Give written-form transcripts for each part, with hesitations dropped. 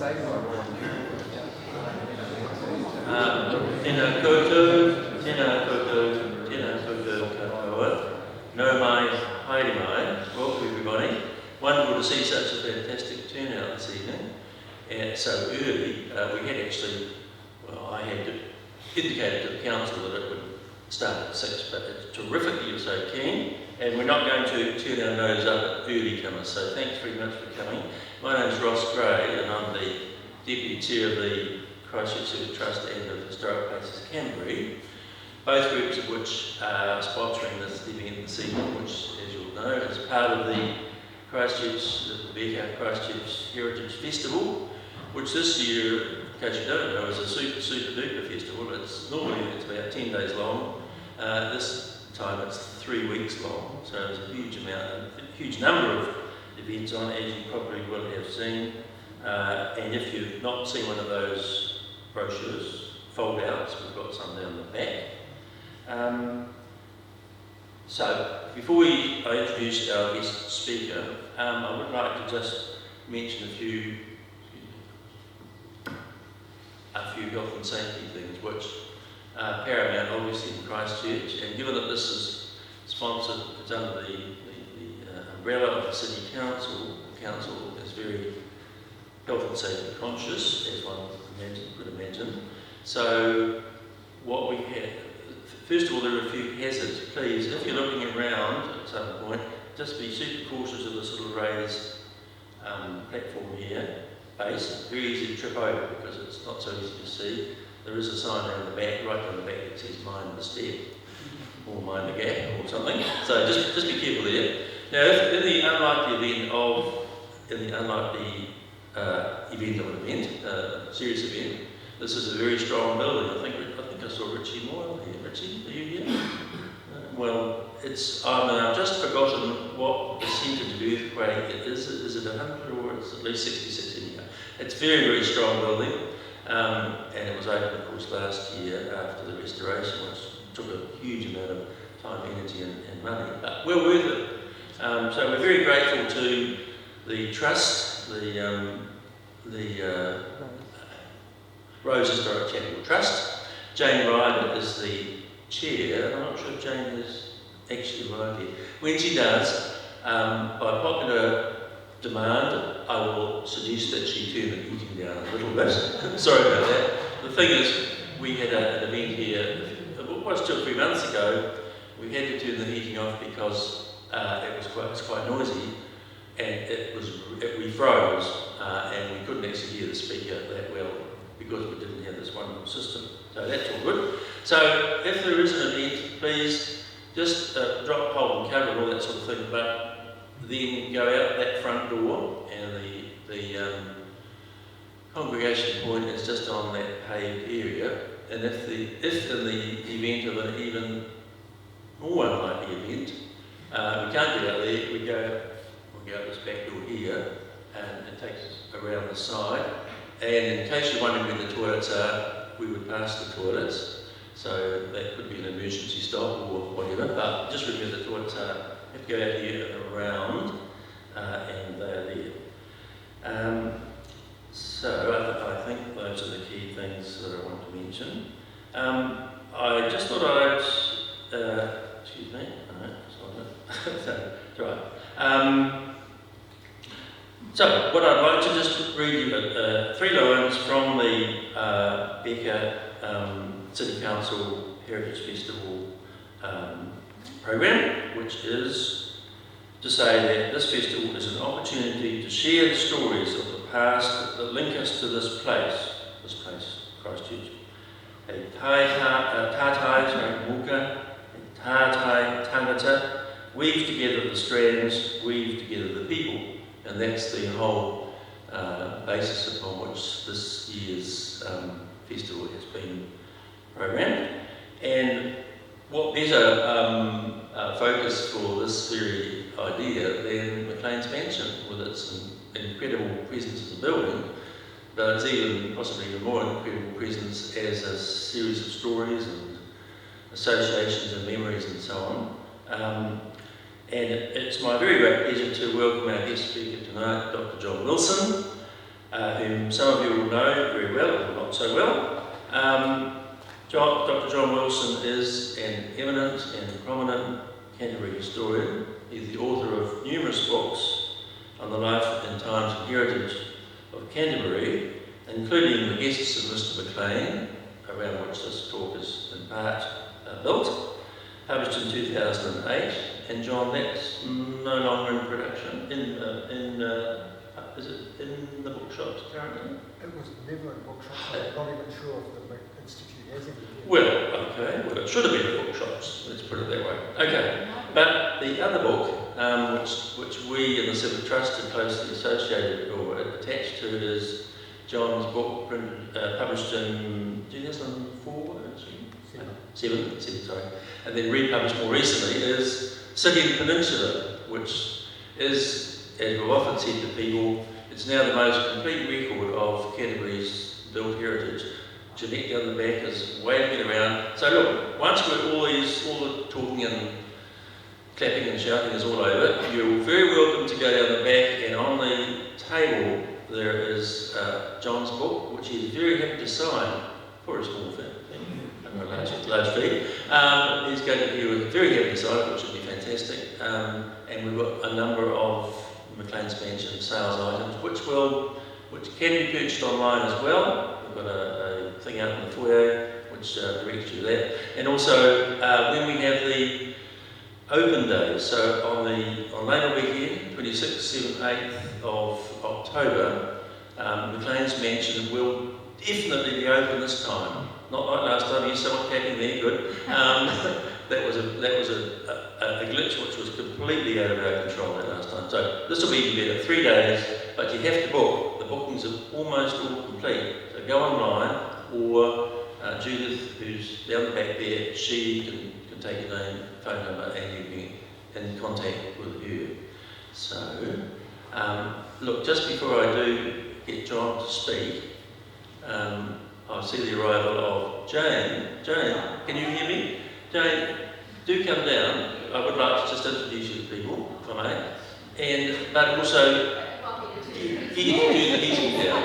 Tēnā koutou, tēnā koutou, tēnā koutou katoa. No mai, haere mai. Welcome everybody. Wonderful to see such a fantastic turnout this evening. And so early, we had actually, well, I had indicated to the council that it would start at 6, but it's terrific that you're so keen. And we're not going to turn our nose up at early comers, so thanks very much for coming. My name's Ross Gray, and I'm the Deputy Chair of the Christchurch Civic Trust and of Historic Places Canterbury, both groups of which are sponsoring this event this evening, which, as you'll know, is part of the Christchurch Heritage Festival, which this year, in case you don't know, is a super duper festival. Normally it's about 10 days long. This time it's 3 weeks long, so there's a huge number of events on, as you probably will have seen. And if you've not seen one of those brochures, fold-outs, we've got some down the back. So, before I introduce our guest speaker, I would like to just mention a few health and safety things which are paramount obviously in Christchurch, and given that this is sponsored, it's under the umbrella of the City Council. The Council is very health and safety conscious, as one could imagine. So what we have, first of all, there are a few hazards. Please, if you're looking around at some point, just be super cautious of this little raised platform here, base. Very easy to trip over because it's not so easy to see. There is a sign down the back, right down the back, that says mind the step, or mind the gap, or something. So just be careful there. Now, if in the unlikely event of an event, serious event, this is a very strong building. I think I saw Richie Moyle here. Richie, are you here? Well, I've just forgotten what percentage of earthquake it is. Is it 100 or it's at least 66 anyhow? It's a very, very strong building, and it was opened, of course, last year after the restoration, which took a huge amount of time, energy, and money, but well worth it. So we're very grateful to the Trust, the Rose Historic Chapel Trust. Jane Ryder is the chair. I'm not sure if Jane has actually arrived here. When she does, by popular demand, I will suggest that she turn the heating down a little bit. Sorry about that. The thing is, we had an event here, it was 2 or 3 months ago. We had to turn the heating off because it was quite noisy, and we froze, and we couldn't actually hear the speaker that well because we didn't have this wonderful system. So that's all good. So if there is an event, please just drop, hold and cover and all that sort of thing, but then go out that front door, and the congregation point is just on that paved area. And if in the event of an even more unlikely event, we can't get out there, we'll go out this back door here, and it takes us around the side. And in case you're wondering where the toilets are, we would pass the toilets, so that could be an emergency stop or whatever, but just remember the toilets are, you have to go out here and around, and they're there. So I think those are the key things that I want to mention. I just thought I'd, excuse me, no, it's not it. That's right. So what I'd like to just read you 3 lines from the Becker City Council Heritage Festival program, which is to say that this festival is an opportunity to share the stories of the past that link us to this place, Christchurch. E tātai muka, e tātai tangata, weave together the strands, weave together the people. And that's the whole basis upon which this year's festival has been programmed. And what better focus for this very idea than McLean's mansion, with its incredible presence as a building, but it's even possibly even more incredible presence as a series of stories and associations and memories and so on. And it's my very great pleasure to welcome our guest speaker tonight, Dr. John Wilson, whom some of you will know very well, or not so well. Dr. John Wilson is an eminent and prominent Canterbury historian. He's the author of numerous books on the life and times and heritage of Canterbury, including The Guests of Mr. McLean, around which this talk is in part built, published in 2008. And John, that's no longer in production. Is it in the bookshops currently? It was never in bookshops. I'm not even sure if the Institute has any. Well, okay, well it should have been in bookshops, let's put it that way. Okay, but the other book, which we in the Civic Trust are closely associated or attached to, is John's book published in 2004, Seven, sorry, and then republished more recently, is City and Peninsula, which is, as we've often said to people, it's now the most complete record of Canterbury's built heritage. Jeanette down the back is waving it around. So look, once all the talking and clapping and shouting is all over, you're very welcome to go down the back, and on the table there is John's book, which he's very happy to sign for a small fee. A large fee. He's going to be very happy to sign it, which would be fantastic. And we've got a number of McLean's Mansion sales items, which can be purchased online as well. We've got a thing out in the foyer which directs you to that. And also when we have the open days, so on Labour weekend, 26th, 7th, 8th of October, McLean's Mansion will definitely be open this time. Not like last time, you saw it happening there, good. That was a glitch which was completely out of our control that last time. So this will be even better, 3 days, but you have to book. The bookings are almost all complete. So go online, or Judith, who's down the back there, she can take your name, phone number, and you can get in contact with you. So, look, just before I do get John to speak, I see the arrival of Jane. Jane, can you hear me? Jane, do come down. I would like to just introduce you to people, if I may. But also, you get to do the heating now.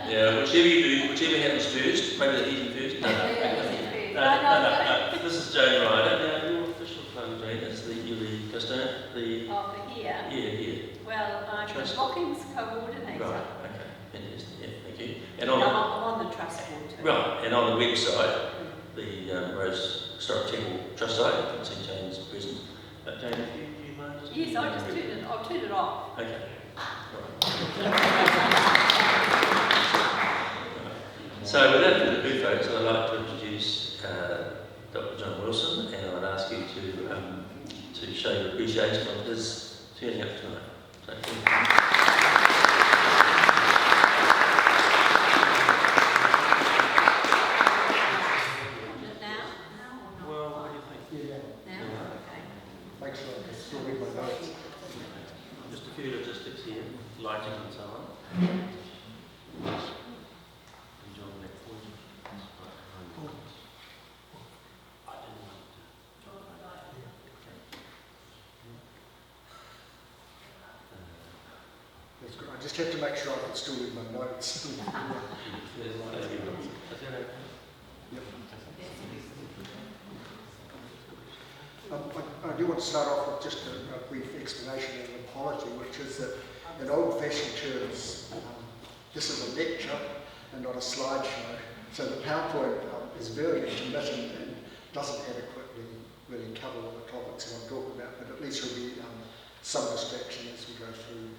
Yeah, whichever you do, whichever happens first, maybe the heating first. No. This is Jane Ryder. Now, your official title, Jane, is you're the custodian. For here? Yeah. Well, I'm the bookings coordinator. Right, okay, fantastic, yeah, thank you. And I'm on the trust board too. Right, and on the website, the Rose Historic Temple Trust site, you can see Jane's present. Jane, do you mind just... Yes, I'll turn it off. Okay, right. So without further ado, folks, I'd like to introduce Dr. John Wilson, and I'd ask you to show your appreciation of his turning up tonight. So, thank you. Few logistics here, lighting and so on. That's good. I just have to make sure I can still read my notes. Is that okay? Yep. I do want to start off with just a brief explanation and an apology, which is that in old-fashioned terms, this is a lecture and not a slideshow. So the PowerPoint is very intermittent and doesn't adequately really cover all the topics I want to talk about, but at least there'll be some distraction as we go through.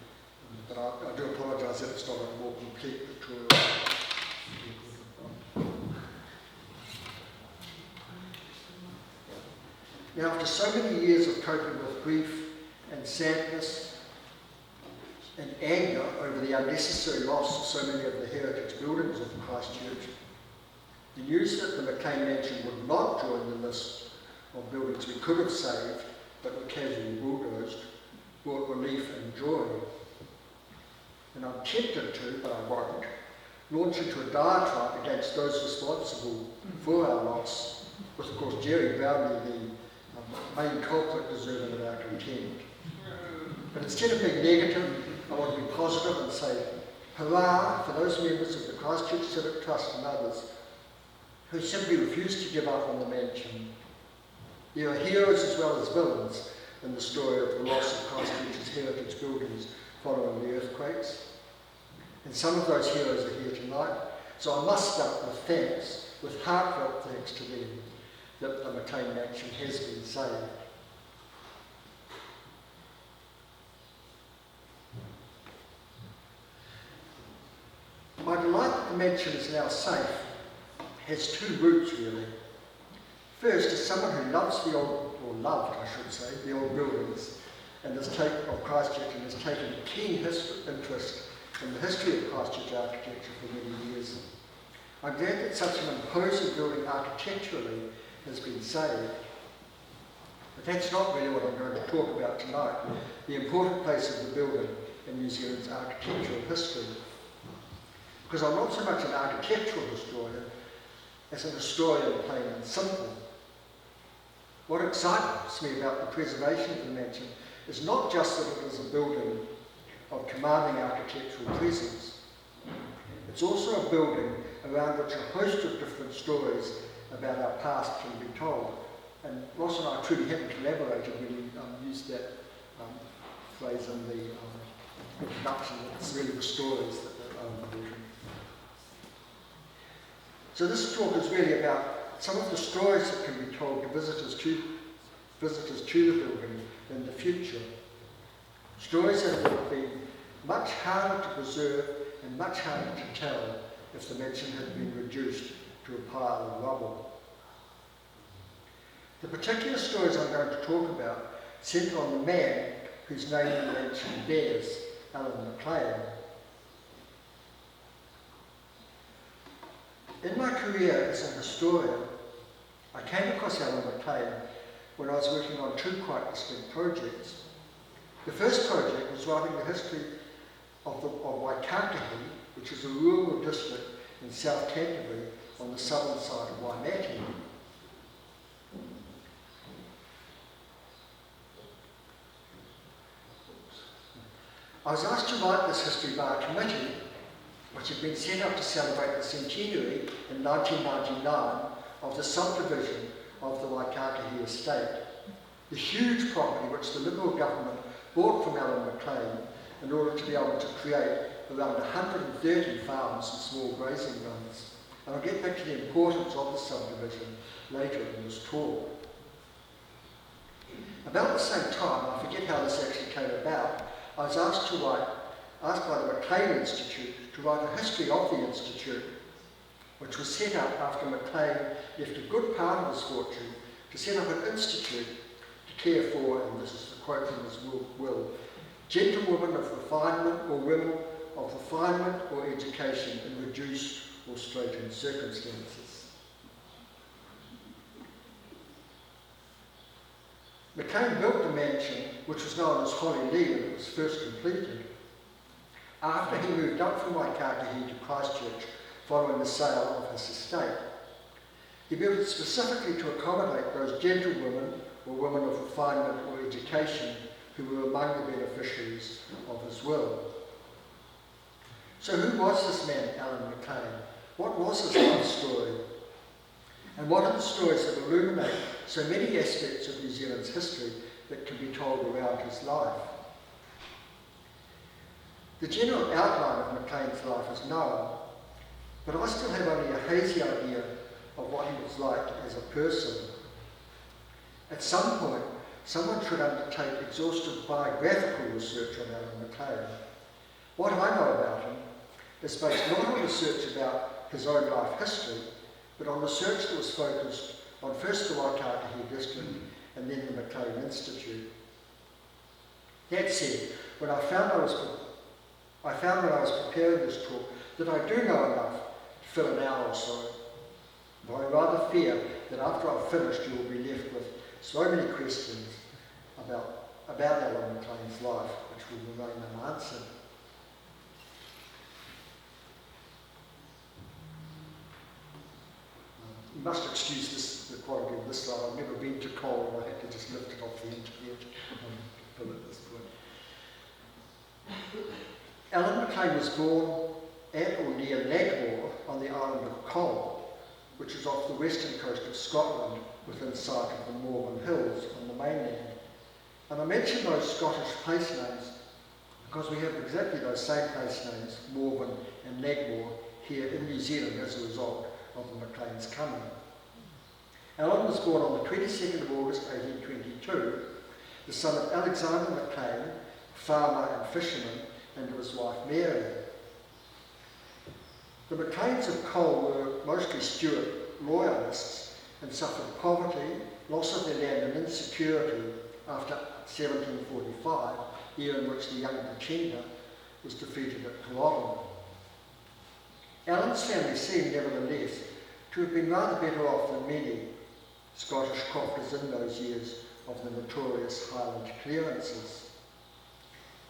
But I do apologise if it's not a more complete pictorial. Now, after so many years of coping with grief and sadness and anger over the unnecessary loss of so many of the heritage buildings of Christchurch, the news that the McLean Mansion would not join the list of buildings we could have saved but were casually bulldozed brought relief and joy. And I'm tempted to, but I won't, launch into a diatribe against those responsible for our loss, with of course Jerry Brownlee the main culprit deserving of our contempt. But instead of being negative, I want to be positive and say, Hurrah for those members of the Christchurch Civic Trust and others who simply refused to give up on the mansion. There are heroes as well as villains in the story of the loss of Christchurch's heritage buildings following the earthquakes. And some of those heroes are here tonight, so I must start with thanks, with heartfelt thanks to them, that the McLean mansion has been saved. My delight that the mansion is now safe has two roots really. First, as someone who loves the old, or loved I should say, the old buildings and of Christchurch and has taken a keen interest in the history of Christchurch architecture for many years. I'm glad that such an imposing building architecturally has been saved. But that's not really what I'm going to talk about tonight, the important place of the building in New Zealand's architectural history. Because I'm not so much an architectural historian as an historian plain and simple. What excites me about the preservation of the mansion is not just that it is a building of commanding architectural presence. It's also a building around which a host of different stories about our past can be told. And Ross and I truly haven't collaborated when we used that phrase in the introduction. It's really the stories that are building. So this talk is really about some of the stories that can be told to visitors to the building in the future. Stories that would be much harder to preserve and much harder to tell if the mansion had been reduced to a pile of rubble. The particular stories I'm going to talk about centre on the man whose name the mansion bears, Allan McLean. In my career as a historian, I came across Allan McLean when I was working on two quite distinct projects. The first project was writing the history of Waikakahi, which is a rural district in South Canterbury on the southern side of Waimate. I was asked to write this history by a committee which had been set up to celebrate the centenary in 1999 of the subdivision of the Waikakahi estate, the huge property which the Liberal government bought from Allan McLean in order to be able to create around 130 farms and small grazing runs. And I'll get back to the importance of the subdivision later in this talk. About the same time, I forget how this actually came about, I was asked by the McLean Institute to write a history of the Institute, which was set up after McLean left a good part of his fortune to set up an institute to care for, and this is the quote from his will, gentlewomen of refinement or women of refinement or education in reduced or straitened circumstances. McLean built the mansion, which was known as Holly Lee when it was first completed, after he moved up from Waikakahi to Christchurch following the sale of his estate. He built it specifically to accommodate those gentlewomen or women of refinement or education who were among the beneficiaries of his will. So who was this man, Allan McLean? What was his life story? And what are the stories that illuminate so many aspects of New Zealand's history that can be told around his life? The general outline of McLean's life is known, but I still have only a hazy idea of what he was like as a person. At some point, someone should undertake exhaustive biographical research on Allan McLean. What I know about him is based not on research about his own life history, but on research that was focused on first the Waikakahi district and then the McLean Institute. That said, when I found when I was preparing this talk that I do know enough to fill an hour or so, but I rather fear that after I've finished you will be left with so many questions about Allan McLean's life which will remain unanswered. You must excuse the quality of this slide. I've never been to Cole and I had to just lift it off the internet to fill at this point. Allan McLean was born at or near Nagmore on the island of Cole, which is off the western coast of Scotland within sight of the Morven Hills on the mainland. And I mention those Scottish place names because we have exactly those same place names, Morven and Nagmore, here in New Zealand as a result of the McLean's coming. Allan was born on the 22nd of August 1822, the son of Alexander McLean, farmer and fisherman, and of his wife Mary. The McLeans of Cole were mostly Stuart loyalists and suffered poverty, loss of their land and insecurity after 1745, the year in which the young Pretender was defeated at Culloden. Allan's family seemed, nevertheless, to have been rather better off than many Scottish crofters in those years of the notorious Highland clearances.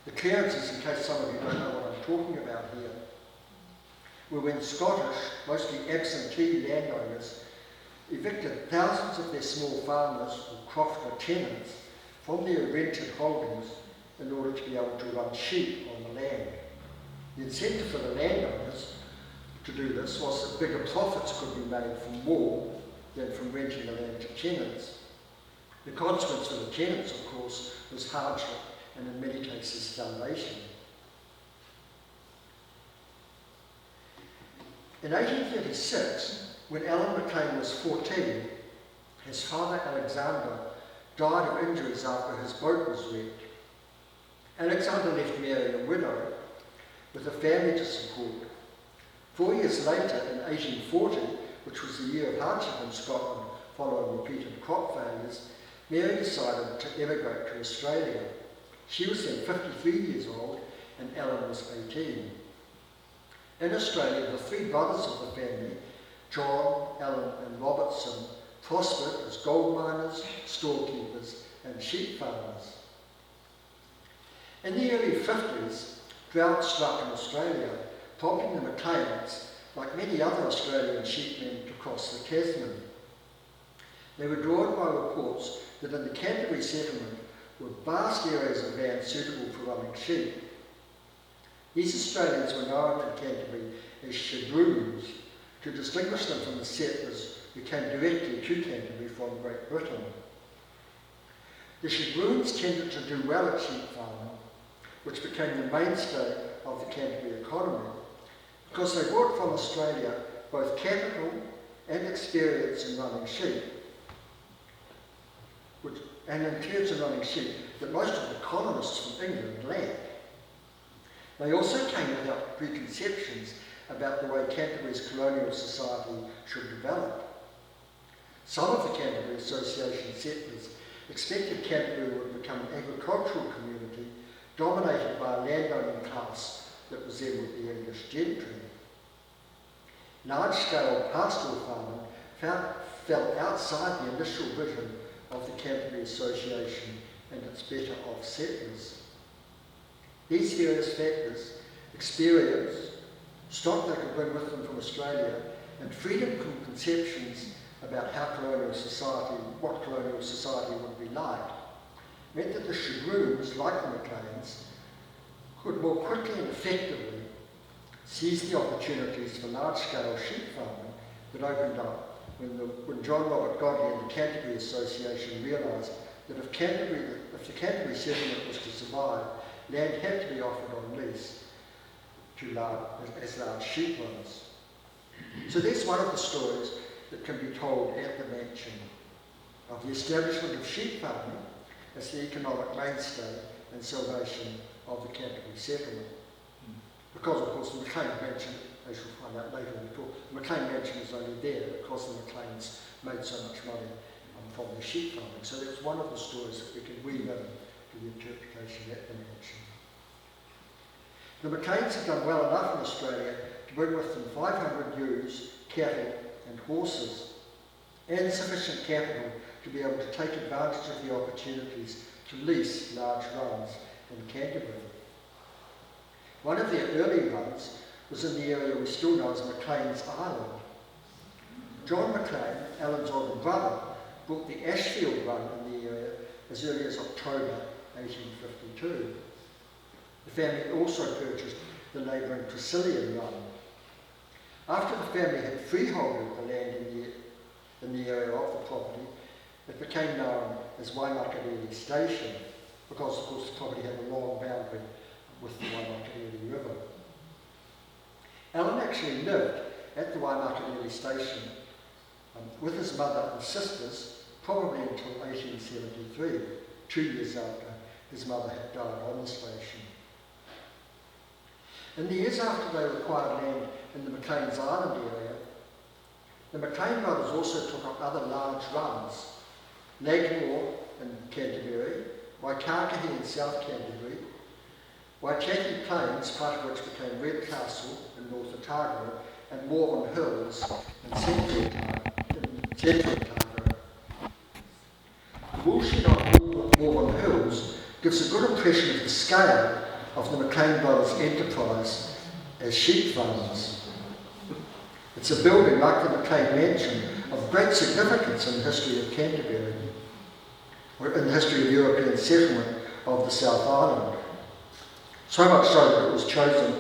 The clearances, in case some of you don't know what I'm talking about here, were when Scottish, mostly absentee landowners, evicted thousands of their small farmers or crofter tenants from their rented holdings in order to be able to run sheep on the land. The incentive for the landowners to do this was that bigger profits could be made from more than from renting the land to tenants. The consequence for the tenants, of course, was hardship and in many cases starvation. In 1836, when Allan McLean was 14, his father Alexander died of injuries after his boat was wrecked. Alexander left Mary a widow with a family to support. 4 years later, in 1840, which was the year of hardship in Scotland following repeated crop failures, Mary decided to emigrate to Australia. She was then 53 years old and Allan was 18. In Australia, the three brothers of the family, John, Allan and Robertson, prospered as gold miners, storekeepers and sheep farmers. In the early 50s, drought struck in Australia, prompting the McLeans, like many other Australian sheepmen, to cross the Tasman. They were drawn by reports that in the Canterbury settlement were vast areas of land suitable for running sheep. These Australians were known in Canterbury as shadroons, to distinguish them from the settlers who came directly to Canterbury from Great Britain. The shadroons tended to do well at sheep farming, which became the mainstay of the Canterbury economy, because they brought from Australia both capital and experience in running sheep, and experience in running sheep that most of the colonists from England lacked. They also came without preconceptions about the way Canterbury's colonial society should develop. Some of the Canterbury Association settlers expected Canterbury would become an agricultural community dominated by a landowning class that resembled the English gentry. Large-scale pastoral farming fell outside the initial vision of the Canterbury Association and its better-off settlers. These various factors, experience, stock they could bring with them from Australia, and freedom from conceptions about how what colonial society would be like, meant that the shadroons, like the McLeans, could more quickly and effectively seize the opportunities for large-scale sheep farming that opened up when John Robert Godley and the Canterbury Association realised that if the Canterbury settlement was to survive, land had to be offered on lease as large sheep runs. So that's one of the stories that can be told at the mansion, of the establishment of sheep farming as the economic mainstay and salvation of the Canterbury settlement. Because, of course, the McLean mansion, as you'll find out later in the talk, the McLean mansion is only there because the McLeans made so much money from their sheep farming. So that's one of the stories that we can weave in to the interpretation at the mansion. The McLeans had done well enough in Australia to bring with them 500 ewes, cattle and horses, and sufficient capital to be able to take advantage of the opportunities to lease large runs in Canterbury. One of their early runs was in the area we still know as McLean's Island. John McLean, Allan's older brother, brought the Ashfield run in the area as early as October 1852. The family also purchased the neighbouring Priscillian run. After the family had freeholded the land in the area of the property, it became known as Waimakariri Station, because of course the property had a long boundary with the Waimakariri River. Allan actually lived at the Waimakariri Station with his mother and sisters probably until 1873, 2 years after his mother had died on the station. In the years after they acquired land in the McLean's Island area, the McLean brothers also took up other large runs: Legmore in Canterbury, Waikakahi in South Canterbury, Waitaki Plains, part of which became Redcastle in North Otago, and Morven Hills in Central Otago. The woolshed on Morven Hills gives a good impression of the scale of the McLean brothers' enterprise as sheep farmers. It's a building, like the McLean Mansion, of great significance in the history of Canterbury, or in the history of European settlement of the South Island. So much so that it was chosen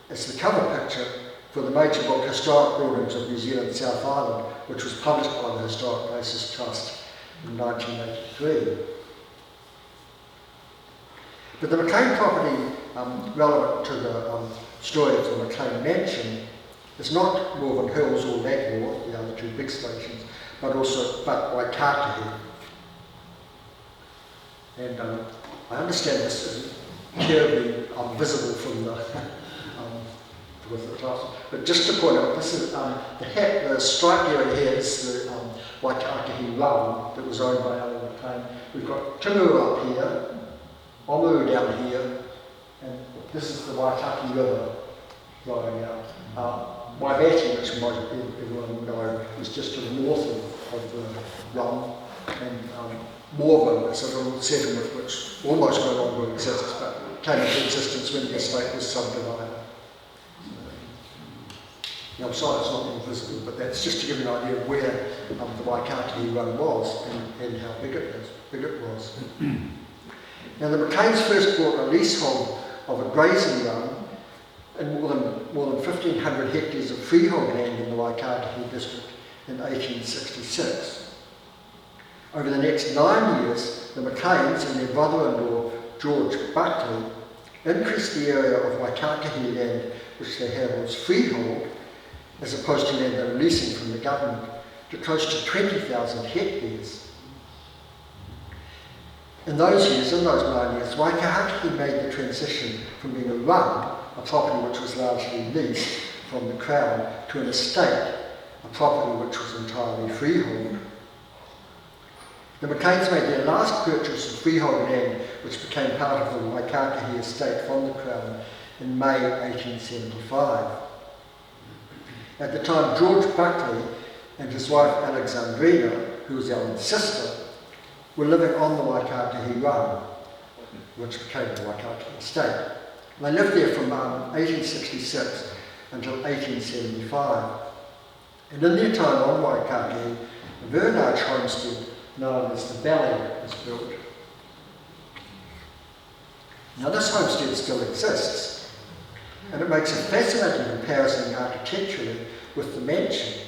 as the cover picture for the major book Historic Buildings of New Zealand South Island, which was published by the Historic Places Trust in 1983. But the McLean property relevant to the story of the McLean Mansion is not Morven Hills or Legmore, the other two big stations, but Waikakahi. And I understand this is terribly visible from the with the class, but just to point out, this is the striped area here is the Waikakahi Run that was owned by Allan McLean. We've got Timu up here, Omu down here, and this is the Waitaki River flowing out. Waiveti, which most everyone know, is just to the north of the run, and Morven is a little settlement which almost no longer exists, but came into existence when the estate was subdivided. Now, I'm sorry it's not more visible, but that's just to give you an idea of where the Waikakahi Run was and how big it was. Now, the McLeans first bought a leasehold of a grazing run and more than 1,500 hectares of freehold land in the Waikakahi district in 1866. Over the next 9 years, the McLeans and their brother-in-law, George Buckley, increased the area of Waikakahi land which they had as freehold, as opposed to land they were leasing from the government, to close to 20,000 hectares. In those 9 years, Waikakahi made the transition from being a run, a property which was largely leased from the Crown, to an estate, a property which was entirely freehold. The McLeans made their last purchase of freehold land, which became part of the Waikakahi estate from the Crown, in May 1875. At the time, George Buckley and his wife Alexandrina, who was Allan's sister, were living on the Waikakahi Run, which became the Waikakahi estate. And they lived there from 1866 until 1875. And in their time on Waikakahi, a very large homestead known as the Valley was built. Now, this homestead still exists, and it makes a fascinating comparison architecturally with the mansion.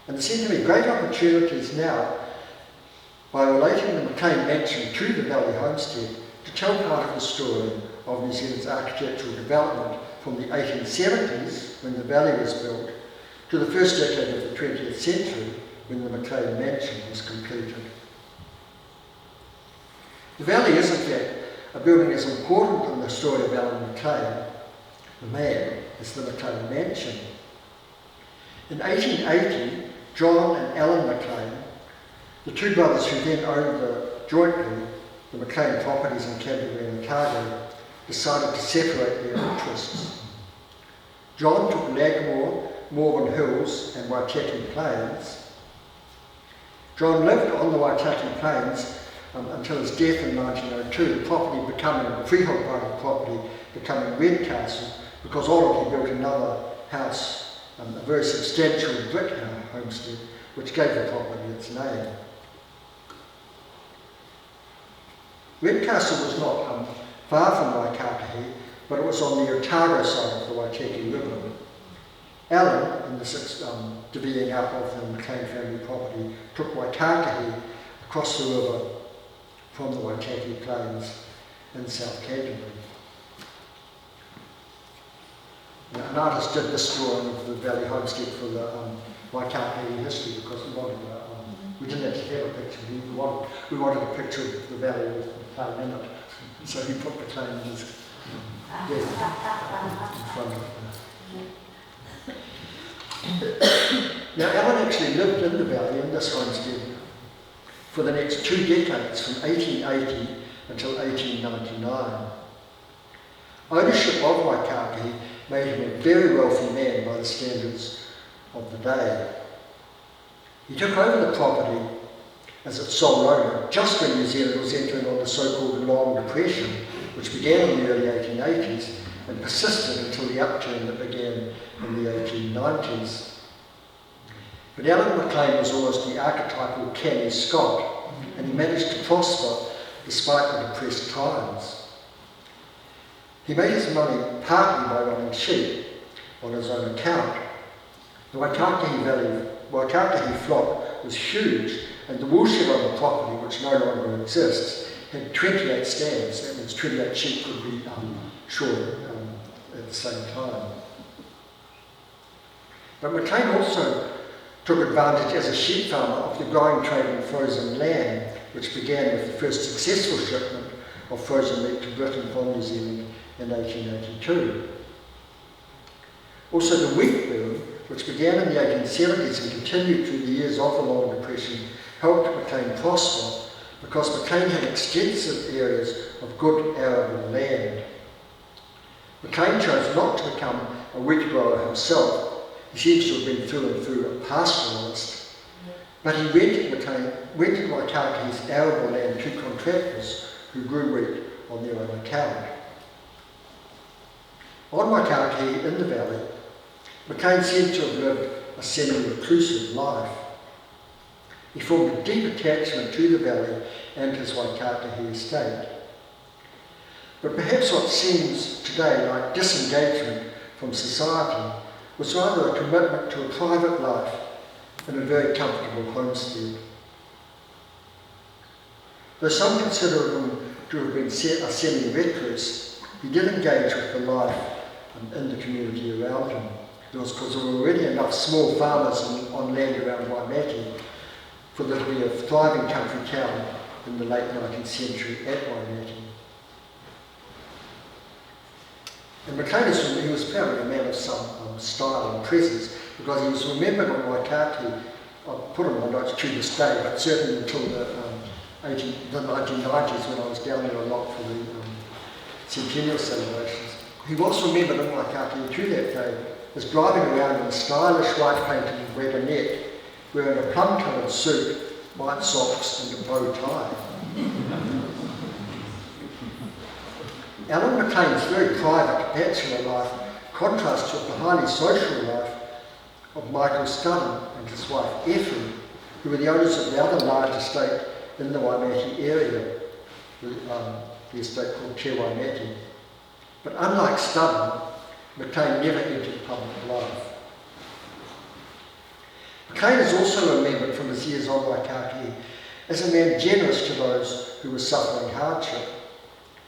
And there seem to be great opportunities now, by relating the McLean Mansion to the Valley Homestead, to tell part of the story of New Zealand's architectural development from the 1870s, when the Valley was built, to the first decade of the 20th century, when the McLean Mansion was completed. The Valley is, in fact, a building as important in the story of Allan McLean, the man, as the McLean Mansion. In 1880, John and Allan McLean, the two brothers who then owned jointly the McLean properties in Canterbury and Otago, decided to separate their interests. John took Legmore, Morven Hills and Waitaki Plains. John lived on the Waitaki Plains until his death in 1902, the property becoming, the freehold part of the property becoming Redcastle, because Allan built another house, a very substantial brick homestead, which gave the property its name. Redcastle was not far from Waikakahi, but but it was on the Otago side of the Waitaki River. Allan, in this divvying up of the McLean family property, took Waitaki across the river from the Waitaki Plains in South Canterbury. Now, an artist did this drawing of the Valley Homestead for the Waitaki history because we didn't actually have a picture. We wanted a picture of the valley with the plain in it. So he put the plain in his in front of it. Now, Allan actually lived in the valley in this homestead for the next 2 decades, from 1880 until 1899. Ownership of Waitaki made him a very wealthy man by the standards of the day. He took over the property as its sole owner just when New Zealand was entering on the so-called Long Depression, which began in the early 1880s and persisted until the upturn that began in the 1890s. But Allan McLean was almost the archetypal canny Scot, and he managed to prosper despite the depressed times. He made his money partly by running sheep on his own account. The Waitaki flock was huge, and the woolshed on the property, which no longer exists, had 28 stands. That means 28 sheep could be shorn at the same time. But McLean also took advantage as a sheep farmer of the growing trade in frozen lamb, which began with the first successful shipment of frozen meat to Britain from New Zealand in 1882. Also the wheat boom, which began in the 1870s and continued through the years of the Long Depression, helped McLean prosper because McLean had extensive areas of good arable land. McLean chose not to become a wheat grower himself. He seems to have been through and through a pastoralist, but he rented Waitaki's arable land to contractors who grew wheat on their own account. On Waitaki in the valley, McLean seemed to have lived a semi-reclusive life. He formed a deep attachment to the valley and his Waitaki estate. But perhaps what seems today like disengagement from society was rather a commitment to a private life in a very comfortable homestead. Though some consider him to have been a semi-recluse, he did engage with the life in the community around him. Because there were already enough small farmers on land around Waimate for there to be a thriving country town in the late 19th century at Waimate. And McLean he was apparently a man of some style and presence, because he was remembered on Waitaki, I'll put him on notes to this day, but certainly until the 1990s when I was down there a lot for the centennial celebrations. He was remembered on Waitaki to that day as driving around in a stylish white-painted wagonette, wearing a plum-coloured suit, white socks and a bow tie. Allan McLean's very private bachelor life contrasts with the highly social life of Michael Studden and his wife Effie, who were the owners of the other large estate in the Waimate area, the estate called Te Waimate. But unlike Studden, McLean never entered public life. McLean is also remembered from his years on Waitaki as a man generous to those who were suffering hardship.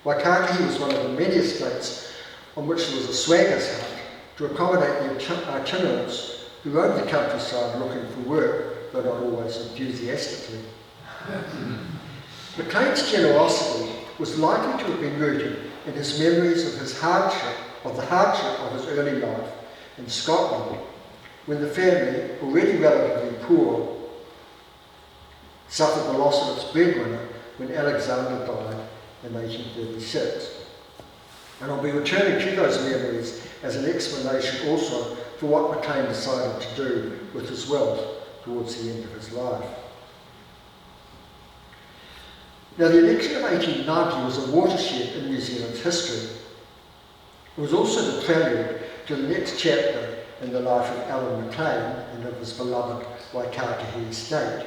Waitaki was one of the many estates on which there was a swagger's hut to accommodate the itinerants who roamed the countryside looking for work, though not always enthusiastically. McLean's generosity was likely to have been rooted in his memories of the hardship of his early life in Scotland, when the family, already relatively poor, suffered the loss of its breadwinner when Alexander died in 1836. And I'll be returning to those memories as an explanation also for what McLean decided to do with his wealth towards the end of his life. Now, the election of 1890 was a watershed in New Zealand's history. It was also the prelude to the next chapter in the life of Allan McLean and of his beloved Waitaki estate.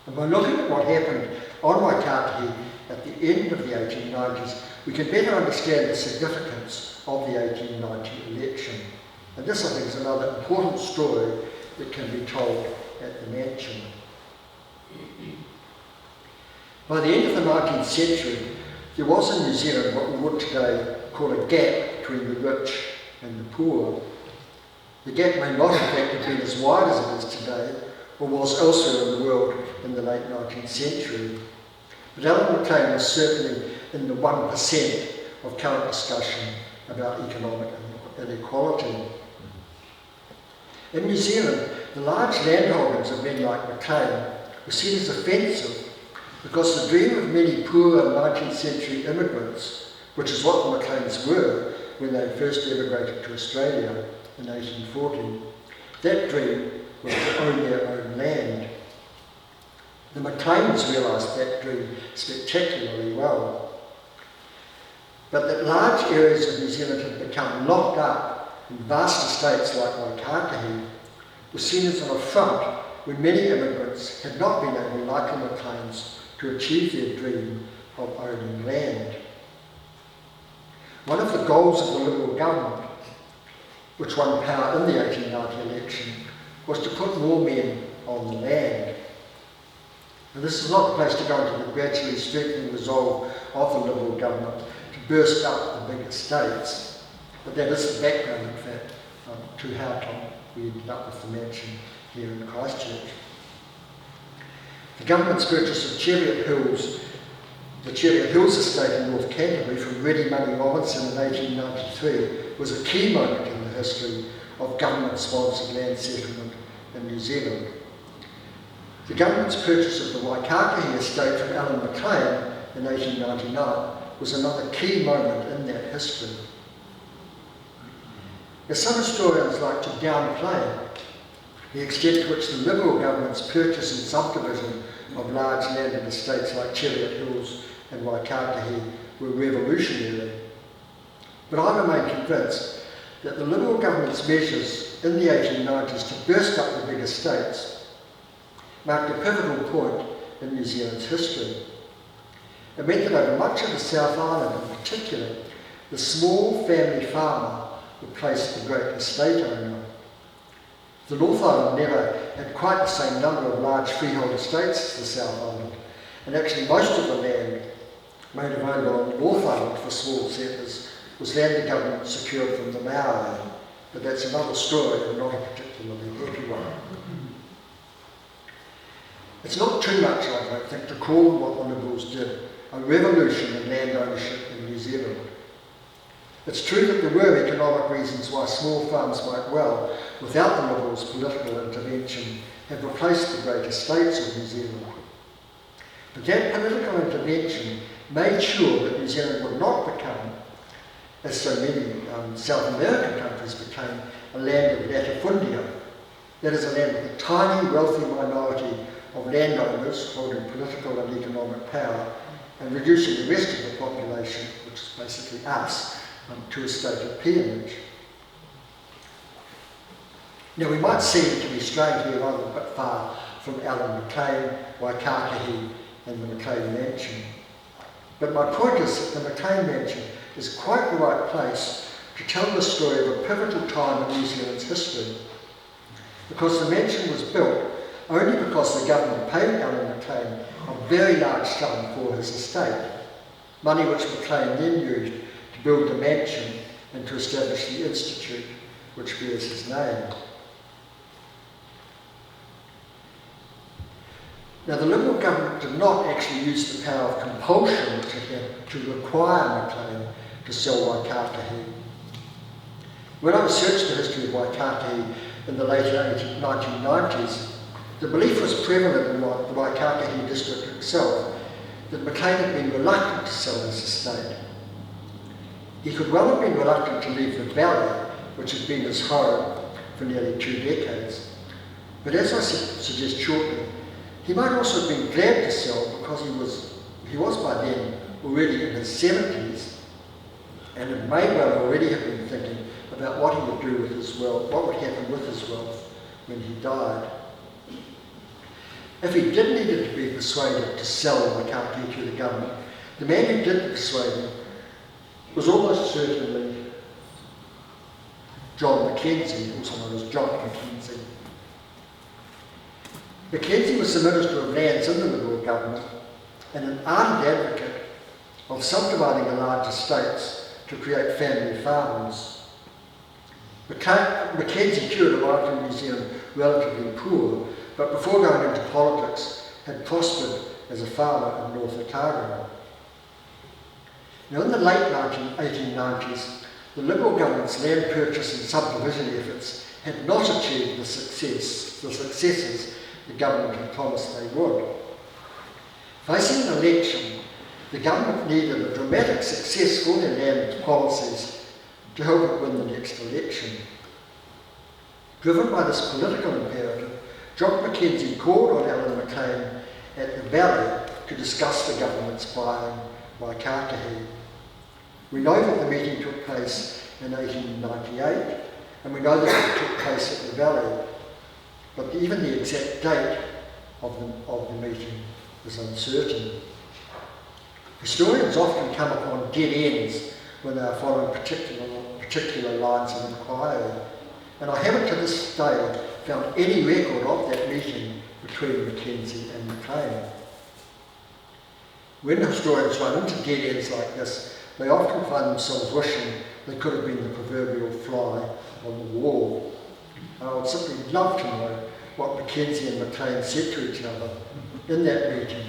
And by looking at what happened on Waitaki at the end of the 1890s, we can better understand the significance of the 1890 election. And this, I think, is another important story that can be told at the mansion. By the end of the 19th century, there was in New Zealand what we would today call a gap between the rich and the poor. The gap may not in fact have been as wide as it is today, or was elsewhere in the world in the late 19th century. But Allan McLean was certainly in the 1% of current discussion about economic inequality. In New Zealand, the large landholdings of men like McLean were seen as offensive because the dream of many poor 19th century immigrants, which is what the McLeans were when they first emigrated to Australia in 1840, that dream was to own their own land. The McLeans realised that dream spectacularly well. But that large areas of New Zealand had become locked up in vast estates like Waikākāhi was seen as an affront when many immigrants had not been able, like the McLeans, to achieve their dream of owning land. One of the goals of the Liberal government, which won power in the 1890 election, was to put more men on the land. And this is not the place to go into the gradually strengthening resolve of the Liberal government to burst up the big estates, but that is the background, in fact, to how we ended up with the mansion here in Christchurch. The government's purchase of Chariot Hills, the Chariot Hills estate in North Canterbury from Ready Money Robinson in 1893 was a key moment in the history of government-sponsored land settlement in New Zealand. The government's purchase of the Waikākāhi estate from Allan McLean in 1899 was another key moment in that history. Now, some historians like to downplay the extent to which the Liberal government's purchase and subdivision of large landed estates like Chariot Hills and Waikākāhi were revolutionary. But I remain convinced that the Liberal government's measures in the 1890s to burst up the big estates marked a pivotal point in New Zealand's history. It meant that over much of the South Island in particular, the small family farmer replaced the great estate owner. The North Island never had quite the same number of large freehold estates as the South Island, and actually most of the land made available on the North Island for small settlers was land the government secured from the Maori, but that's another story and not a particularly happy one. It's not too much, I don't think, to call what the Liberals did a revolution in land ownership in New Zealand. It's true that there were economic reasons why small farms might well, without the Liberals' political intervention, have replaced the great estates of New Zealand. But that political intervention made sure that New Zealand would not become, as so many South American countries became, a land of latifundia. That is, a land with a tiny, wealthy minority of landowners holding political and economic power and reducing the rest of the population, which is basically us, to a state of peonage. Now, we might seem to be straying here rather but far from Allan McLean, Waikākāhi and the McLean Mansion. But my point is that the McLean Mansion is quite the right place to tell the story of a pivotal time in New Zealand's history, because the mansion was built only because the government paid Allan McLean a very large sum for his estate, money which McLean then used to build the mansion and to establish the institute which bears his name. Now, the Liberal government did not actually use the power of compulsion to require McLean to sell Waikākāhi. When I researched the history of Waikākāhi in the late 1990s, the belief was prevalent in the Waikākāhi district itself that McLean had been reluctant to sell his estate. He could well have been reluctant to leave the valley, which had been his home for nearly 2 decades. But as I suggest shortly, he might also have been glad to sell because he was by then already in his 70s and it may well already have been thinking about what he would do with his wealth, what would happen with his wealth when he died. If he did need to be persuaded to sell Waikākāhi to the government, The man who did the persuading was almost certainly John Mackenzie, also known as John Mackenzie. Mackenzie was the Minister of Lands in the Liberal government and an ardent advocate of subdividing the large estates to create family farms. Mackenzie too had arrived in New Zealand relatively poor, but before going into politics had prospered as a farmer in North Otago. Now, in the late 1890s, the Liberal government's land purchase and subdivision efforts had not achieved the successes the government had promised they would. Facing an election, the government needed a dramatic success for their land policies to help it win the next election. Driven by this political imperative, John Mackenzie called on Allan McLean at the Valley to discuss the government's buying Waikākāhi. We know that the meeting took place in 1898, and we know that it took place at the Valley, but even the exact date of the meeting is uncertain. Historians often come upon dead ends when they are following particular lines of inquiry, and I haven't to this day found any record of that meeting between Mackenzie and McLean. When historians run into dead ends like this, they often find themselves wishing they could have been the proverbial fly on the wall. And I would simply love to know what Mackenzie and McLean said to each other in that meeting,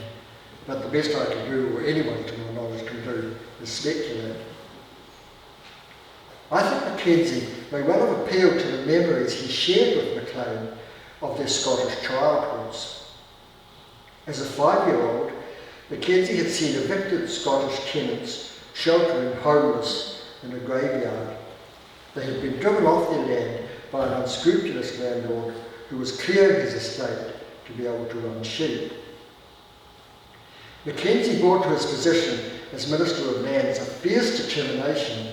but the best I can do, or anyone to my knowledge can do, is speculate. I think Mackenzie may well have appealed to the memories he shared with McLean of their Scottish childhoods. As a 5-year-old, Mackenzie had seen evicted Scottish tenants sheltering homeless in a graveyard. They had been driven off their land by an unscrupulous landlord who was clearing his estate to be able to run sheep. Mackenzie brought to his position as Minister of Lands a fierce determination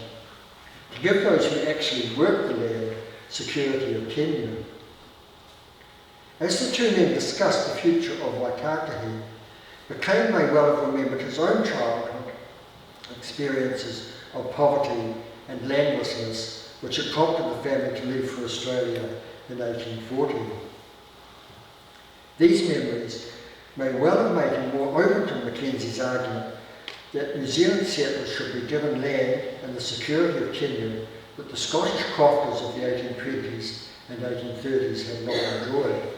to give those who actually worked the land security of tenure. As the two men discussed the future of Waikākāhi, McLean may well have remembered his own childhood experiences of poverty and landlessness, which had prompted the family to leave for Australia in 1840. These memories may well have made him more open to Mackenzie's argument that New Zealand settlers should be given land and the security of tenure that the Scottish crofters of the 1820s and 1830s had not enjoyed.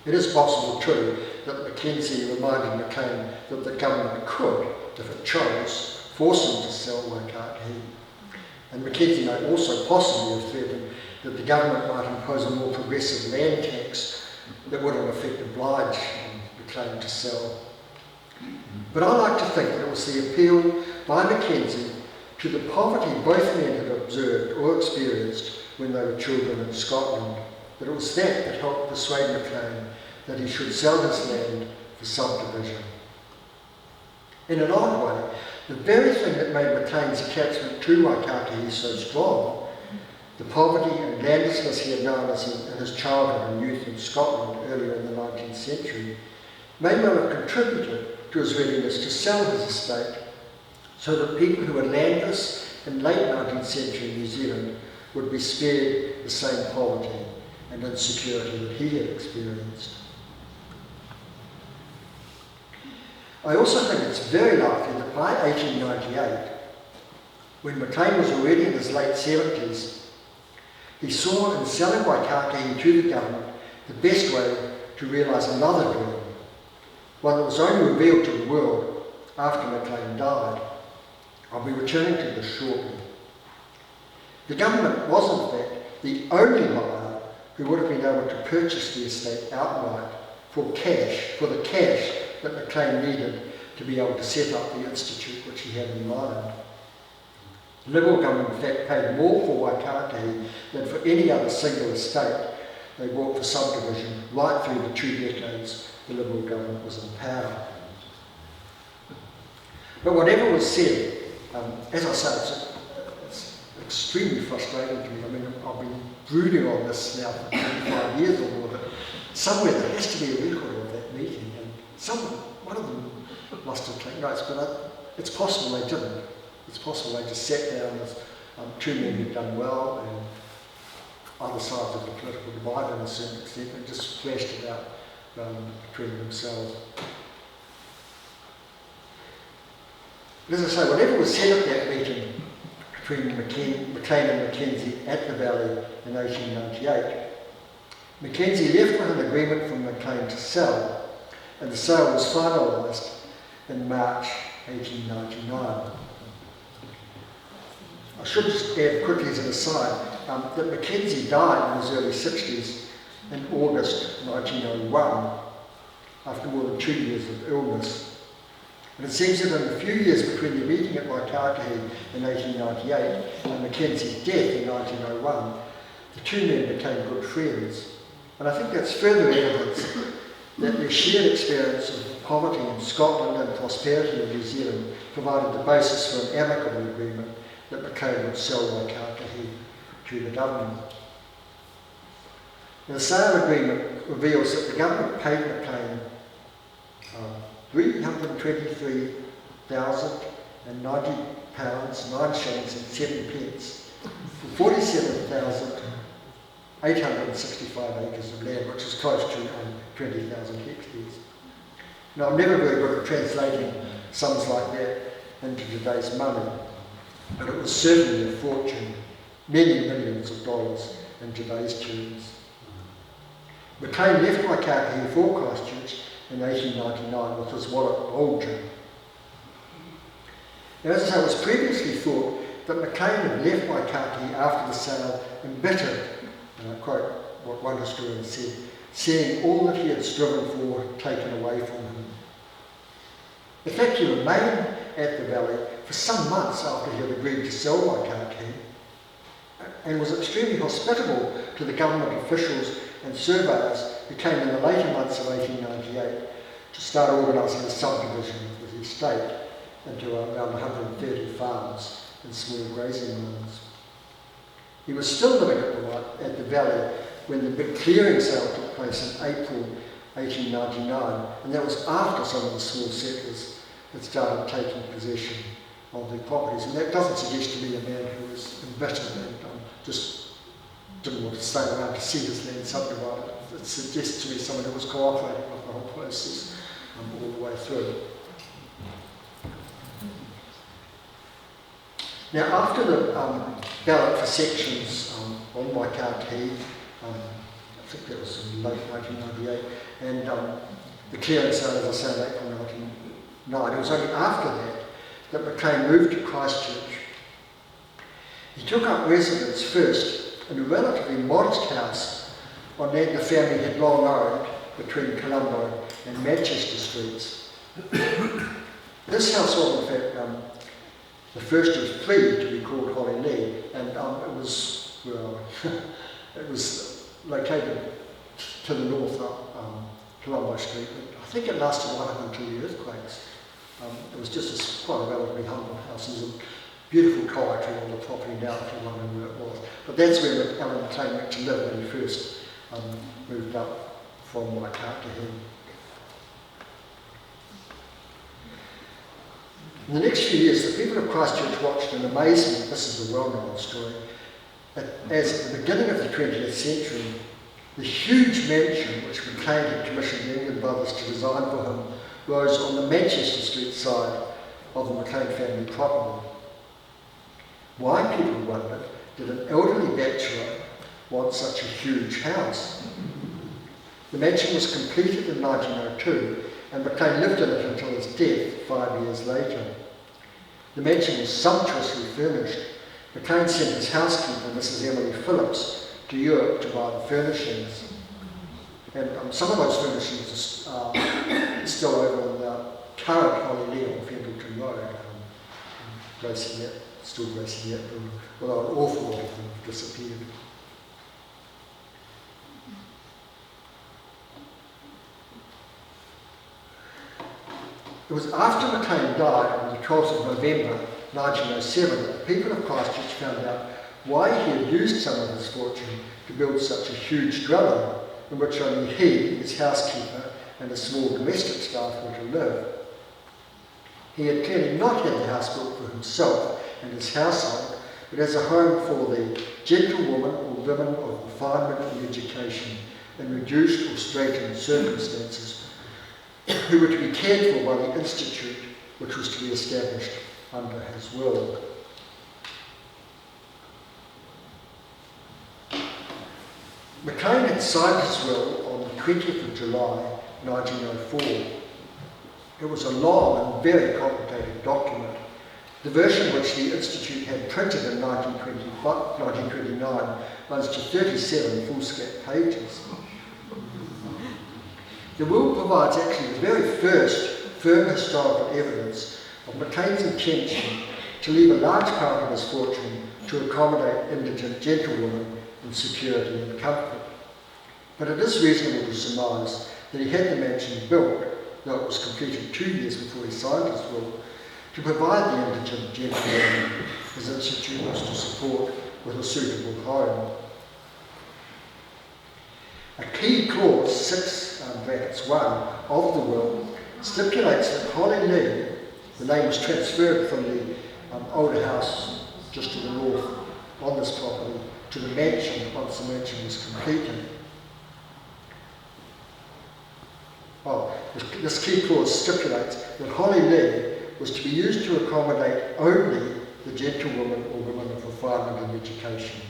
It is possible too that Mackenzie reminded McLean that the government could, if it chose, force him to sell Waikākāhi. And Mackenzie might also possibly have threatened that the government might impose a more progressive land tax that would in effect oblige McLean to sell. But I like to think that it was the appeal by Mackenzie to the poverty both men had observed or experienced when they were children in Scotland, that it was that helped persuade McLean that he should sell his land for subdivision. In an odd way, the very thing that made McLean's attachment to Waikākāhi so strong, the poverty and landlessness he had known in his childhood and youth in Scotland earlier in the 19th century, may well have contributed to his readiness to sell his estate so that people who were landless in late 19th century New Zealand would be spared the same poverty and insecurity that he had experienced. I also think it's very likely that by 1898, when McLean was already in his late 70s, he saw in selling Waikākāhi to the government the best way to realise another dream, one that was only revealed to the world after McLean died. I'll be returning to this shortly. The government was in fact the only buyer who would have been able to purchase the estate outright for the cash that McLean needed to be able to set up the institute which he had in mind. The Liberal government in fact paid more for Waikākāhi than for any other single estate they bought for subdivision right through the 2 decades the Liberal government was in power. But whatever was said, as I say, it's extremely frustrating to me. I mean, I've been brooding on this now for 25 years or more, but somewhere there has to be a record of that meeting, and someone one of them must have taken notes, but it's possible they didn't. It's possible they just sat down as two men who'd done well and other sides of the political divide in a certain extent and just thrashed it out between themselves. But as I say, whatever was said at that meeting between McLean and Mackenzie at the Valley in 1898, Mackenzie left with an agreement from McLean to sell, and the sale was finalised in March 1899. I should just add quickly as an aside that Mackenzie died in his early 60s in August 1901 after more than 2 years of illness. And it seems that in the few years between the meeting at Waikākī in 1898 and Mackenzie's death in 1901, the two men became good friends. And I think that's further evidence that their shared experience of poverty in Scotland and prosperity in New Zealand provided the basis for an amicable agreement that McLean would sell Waikākī to the government. Now, the sale agreement reveals that the government paid McLean £323,090, 9 shillings and 7 pence for 47,865 acres of land, which is close to 20,000 hectares. Now, I'm never very good at translating sums like that into today's money, but it was certainly a fortune, many millions of dollars in today's terms. McLean left Waikākī for Christchurch in 1899 with his wallet bulging. Now, as I say, it was previously thought that McLean had left Waikākī after the sale embittered, and I quote what one historian said, seeing all that he had striven for taken away from him. In fact, he remained at the Valley for some months after he had agreed to sell Waikākī, and was extremely hospitable to the government officials and surveyors who came in the later months of 1898 to start organising a subdivision of the estate into around 130 farms and small grazing lands. He was still living at the Valley when the big clearing sale took place in April 1899, and that was after some of the small settlers had started taking possession of their properties. And that doesn't suggest to me a man who was embittered and just didn't want to stay around to see his land subdivided. It suggests to me someone who was cooperating with the whole process all the way through. Now, after the ballot for sections on Waikākī, I think that was in late 1998, and the clearing sale, as I say, in April 1999, it was only after that McLean moved to Christchurch. He took up residence first in a relatively modest house on land the family had long owned between Colombo and Manchester Streets. This house was, in fact, the first of three to be called Holly Lee, and it was located to the north up Colombo Street. I think it lasted right up until the earthquakes. It was just quite a relatively humble house. There was a beautiful poetry on the property now, if you wonder where it was. But that's where Allan McLean went to live when he first moved up from Waikākī. In the next few years, the people of Christchurch watched in amazement, this is a well-known story, as at the beginning of the 20th century, the huge mansion which McLean had commissioned the England brothers to design for him rose on the Manchester Street side of the McLean family property. Why, people wondered, did an elderly bachelor want such a huge house? The mansion was completed in 1902, and McLean lived in it until his death 5 years later. The mansion was sumptuously furnished. McLean sent his housekeeper, Mrs. Emily Phillips, to Europe to buy the furnishings. And some of those furnishings are still over in the current Holly Lee on Fendleton Road, still gracing that building, although an awful lot of them have disappeared. It was after McLean died on the 12th of November 1907 that the people of Christchurch found out why he had used some of his fortune to build such a huge dwelling in which only he, his housekeeper and a small domestic staff were to live. He had clearly not had the house built for himself and his household, but as a home for the gentlewoman or women of refinement and education in reduced or straitened circumstances, who were to be cared for by the institute which was to be established under his will. McLean had signed his will on the 20th of July 1904. It was a long and very complicated document. The version which the Institute had printed in 1929 runs to 37 foolscap pages. The will provides actually the very first firm historical evidence of McLean's intention to leave a large part of his fortune to accommodate indigent gentlewomen in security and comfort. But it is reasonable to surmise that he had the mansion built, though it was completed 2 years before he signed his will, to provide the indigent gentlewomen his institute was to support with a suitable home. A key clause, 6(1) of the will, stipulates that Holly Lee, the name was transferred from the older house just to the north on this property to the mansion once the mansion was completed. This key clause stipulates that Holly Lee was to be used to accommodate only the gentlewomen or women of refinement and education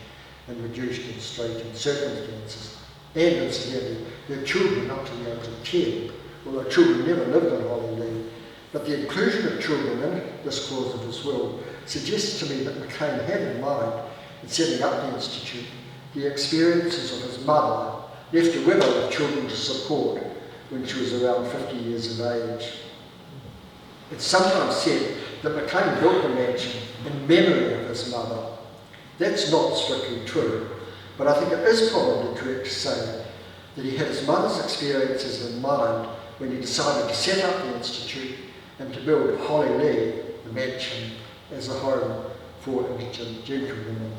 in reduced and straitened circumstances, and incidentally, their children up to the age of 10, although children never lived in Holly Lee. But the inclusion of children in this clause of his will suggests to me that McLean had in mind, in setting up the institute, the experiences of his mother, left a widow with children to support when she was around 50 years of age. It's sometimes said that McLean built the mansion in memory of his mother. That's not strictly true, but I think it is probably correct to say that he had his mother's experiences in mind when he decided to set up the institute and to build Holly Lee, the mansion, as a home for indigent gentlewomen.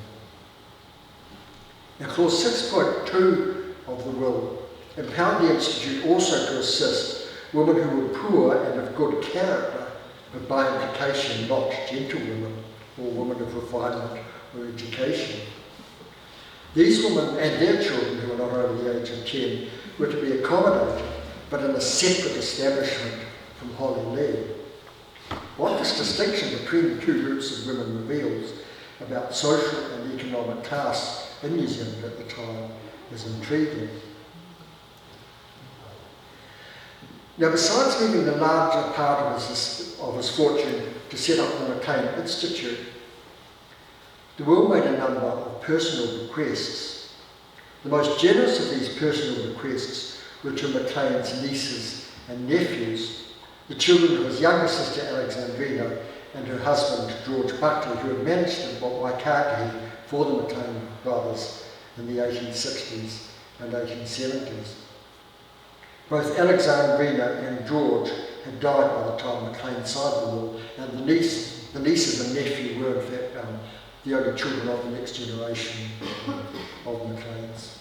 Now, clause 6.2 of the will empowered the institute also to assist women who were poor and of good character, but by implication not gentlewomen or women of refinement or education. These women and their children, who were not over the age of 10, were to be accommodated, but in a separate establishment from Holly Lee. What this distinction between the two groups of women reveals about social and economic class in New Zealand at the time is intriguing. Now, besides leaving the larger part of his fortune to set up the McLean Institute, the will made a number of personal bequests. The most generous of these personal bequests were to McLean's nieces and nephews, the children of his younger sister Alexandrina and her husband George Buckley, who had managed the Waikaki for the McLean brothers in the 1860s and 1870s. Both Alexandrina and George had died by the time McLean signed the will, and the nieces and nephew were in fact the only children of the next generation of McLeans.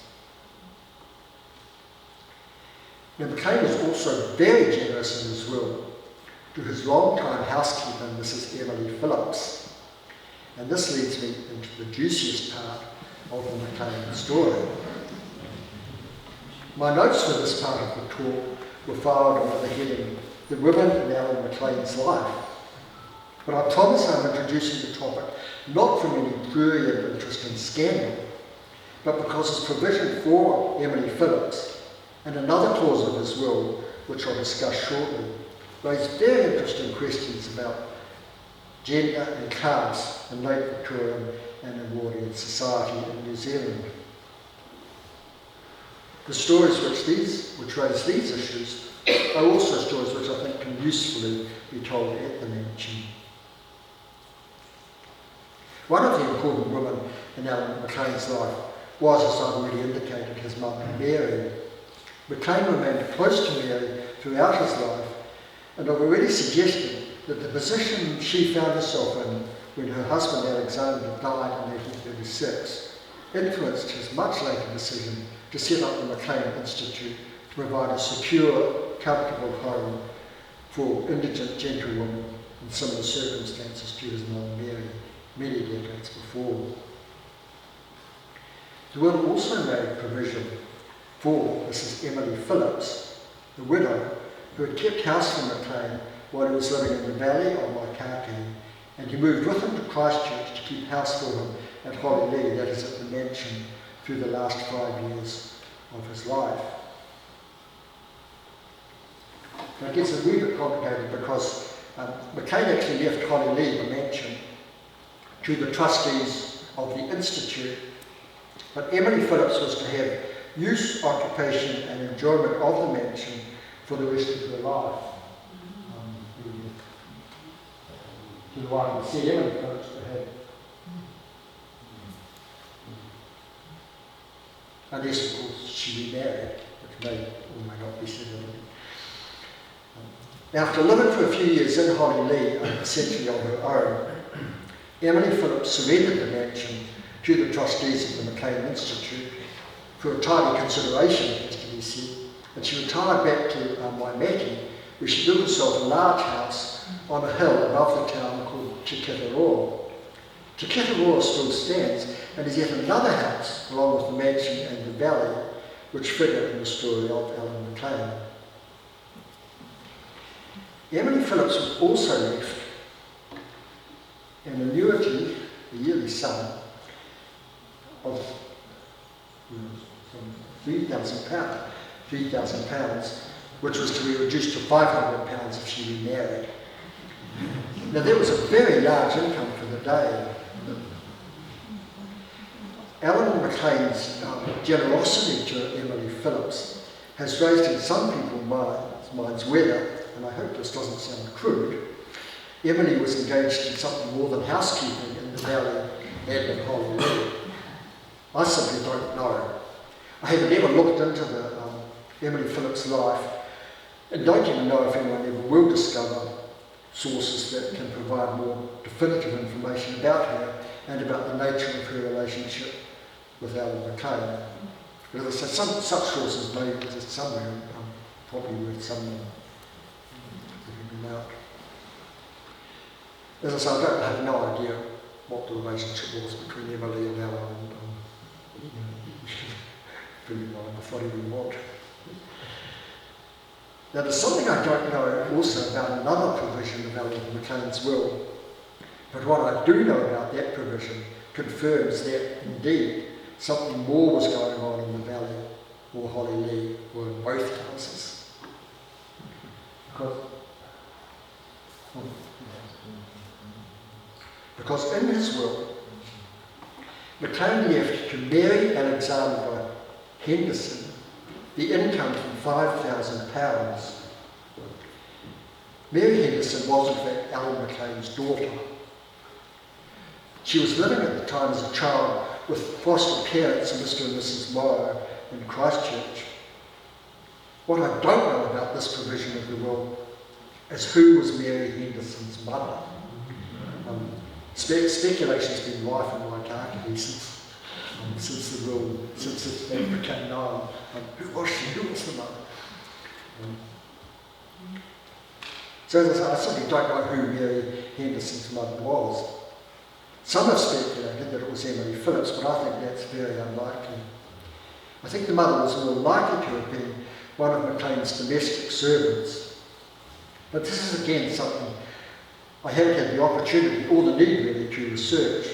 Now, McLean was also very generous in his will to his long-time housekeeper, Mrs. Emily Phillips. And this leads me into the juiciest part of the McLean story. My notes for this part of the talk were filed under the heading, The Women in Allan McLean's Life. But I promise I'm introducing the topic not from any prurient interest in scandal, but because his provision for Emily Phillips and another clause of his will, which I'll discuss shortly, raised very interesting questions about gender and class in late Victorian and Edwardian society in New Zealand. The stories which raise these issues are also stories which I think can usefully be told at the mansion. One of the important women in Allan McLean's life was, as I've already indicated, his mother Mary. McLean remained close to Mary throughout his life, and I've already suggested that the position she found herself in when her husband Alexander died in 1836 influenced his much later decision to set up the McLean Institute to provide a secure comfortable home for indigent gentlewomen in similar circumstances to his mother Mary many decades before. The will also made provision for Mrs. Emily Phillips, the widow, who had kept house for McLean while he was living in the valley of Waikaki, and he moved with him to Christchurch to keep house for him at Holylee, that is at the mansion, through the last 5 years of his life. Now it gets a wee bit complicated because McLean actually left Holylee, the mansion, to the trustees of the Institute, but Emily Phillips was to have use, occupation and enjoyment of the mansion for the rest of her life. To the one who said Emily Phillips to have. Unless, of course, she remarried, which may or may not be said. After living for a few years in Holylee, essentially on her own, Emily Phillips surrendered the mansion to the trustees of the McLean Institute for a tiny consideration, it has to be said, and she retired back to Waimaki, where she built herself a large house on a hill above the town called Te Kitaroa. Te Kitaroa still stands and is yet another house, along with the mansion and the valley, which figure in the story of Allan McLean. Emily Phillips was also left an annuity, a yearly sum, of £3,000, which was to be reduced to £500 if she remarried. Now that was a very large income for the day. Allan McLean's generosity to Emily Phillips has raised in some people's minds whether, and I hope this doesn't sound crude, Emily was engaged in something more than housekeeping in the valley and in Holylee. I simply don't know. I have never looked into the Emily Phillips' life and don't even know if anyone ever will discover sources that can provide more definitive information about her and about the nature of her relationship with Allan McLean. But as I say, some such sources may exist somewhere, probably worth someone looking them out. As I say, I have no idea what the relationship was between Emily and Allan. That's what we want. Now there's something I don't know also about another provision of Allan McLean's will, but what I do know about that provision confirms that indeed something more was going on in the valley or Holylee or in both houses. Because in his will, McLean left to Mary Alexandra Henderson the income from £5,000. Mary Henderson was in fact Allan McLean's daughter. She was living at the time as a child with foster parents, Mr. and Mrs. Morrow, in Christchurch. What I don't know about this provision of the will is who was Mary Henderson's mother. Speculation's been rife in Waikaki since the will, since it became known. Who was she? Who was the mother? So as I say, I simply don't know who Mary Henderson's mother was. Some have speculated that it was Emily Phillips, but I think that's very unlikely. I think the mother was more likely to have been one of McLean's domestic servants. But this is again something I haven't had the opportunity or the need really to research.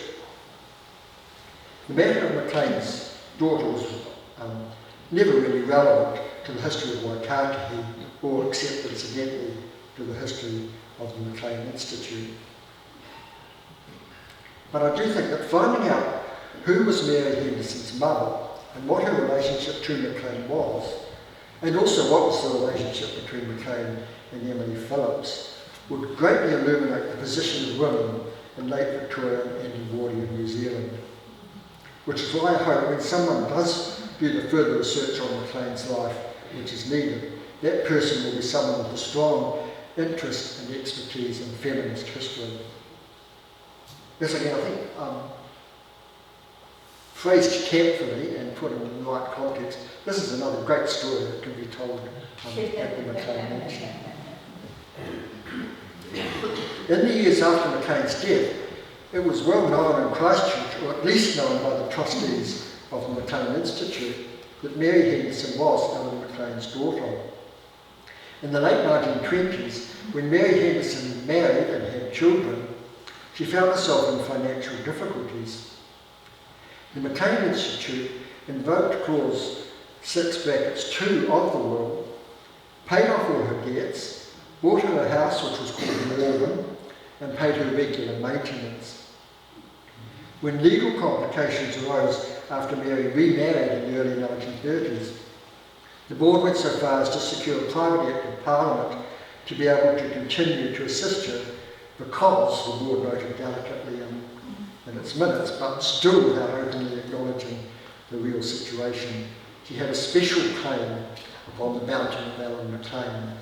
The matter of McLean's daughter was never really relevant to the history of Waikaki, or except incidentally to the history of the McLean Institute. But I do think that finding out who was Mary Henderson's mother and what her relationship to McLean was, and also what was the relationship between McLean and Emily Phillips, would greatly illuminate the position of women in late Victorian and Edwardian New Zealand. Which is why I hope when someone does do the further research on McLean's life, which is needed, that person will be someone with a strong interest and expertise in feminist history. Yes, again, I think phrased carefully and put in the right context, this is another great story that can be told at the McLean Mansion. In the years after McLean's death, it was well known in Christchurch, or at least known by the trustees of the McLean Institute, that Mary Henderson was Allan McLean's daughter. In the late 1920s, when Mary Henderson married and had children, she found herself in financial difficulties. The McLean Institute invoked Clause 6(2) of the will, paid off all her debts, bought her a house which was called Morgan, and paid her regular maintenance. When legal complications arose after Mary remarried in the early 1930s, the board went so far as to secure a private act of Parliament to be able to continue to assist her, because, the board noted delicately in its minutes, but still without openly acknowledging the real situation, she had a special claim upon the bounty of Allan McLean.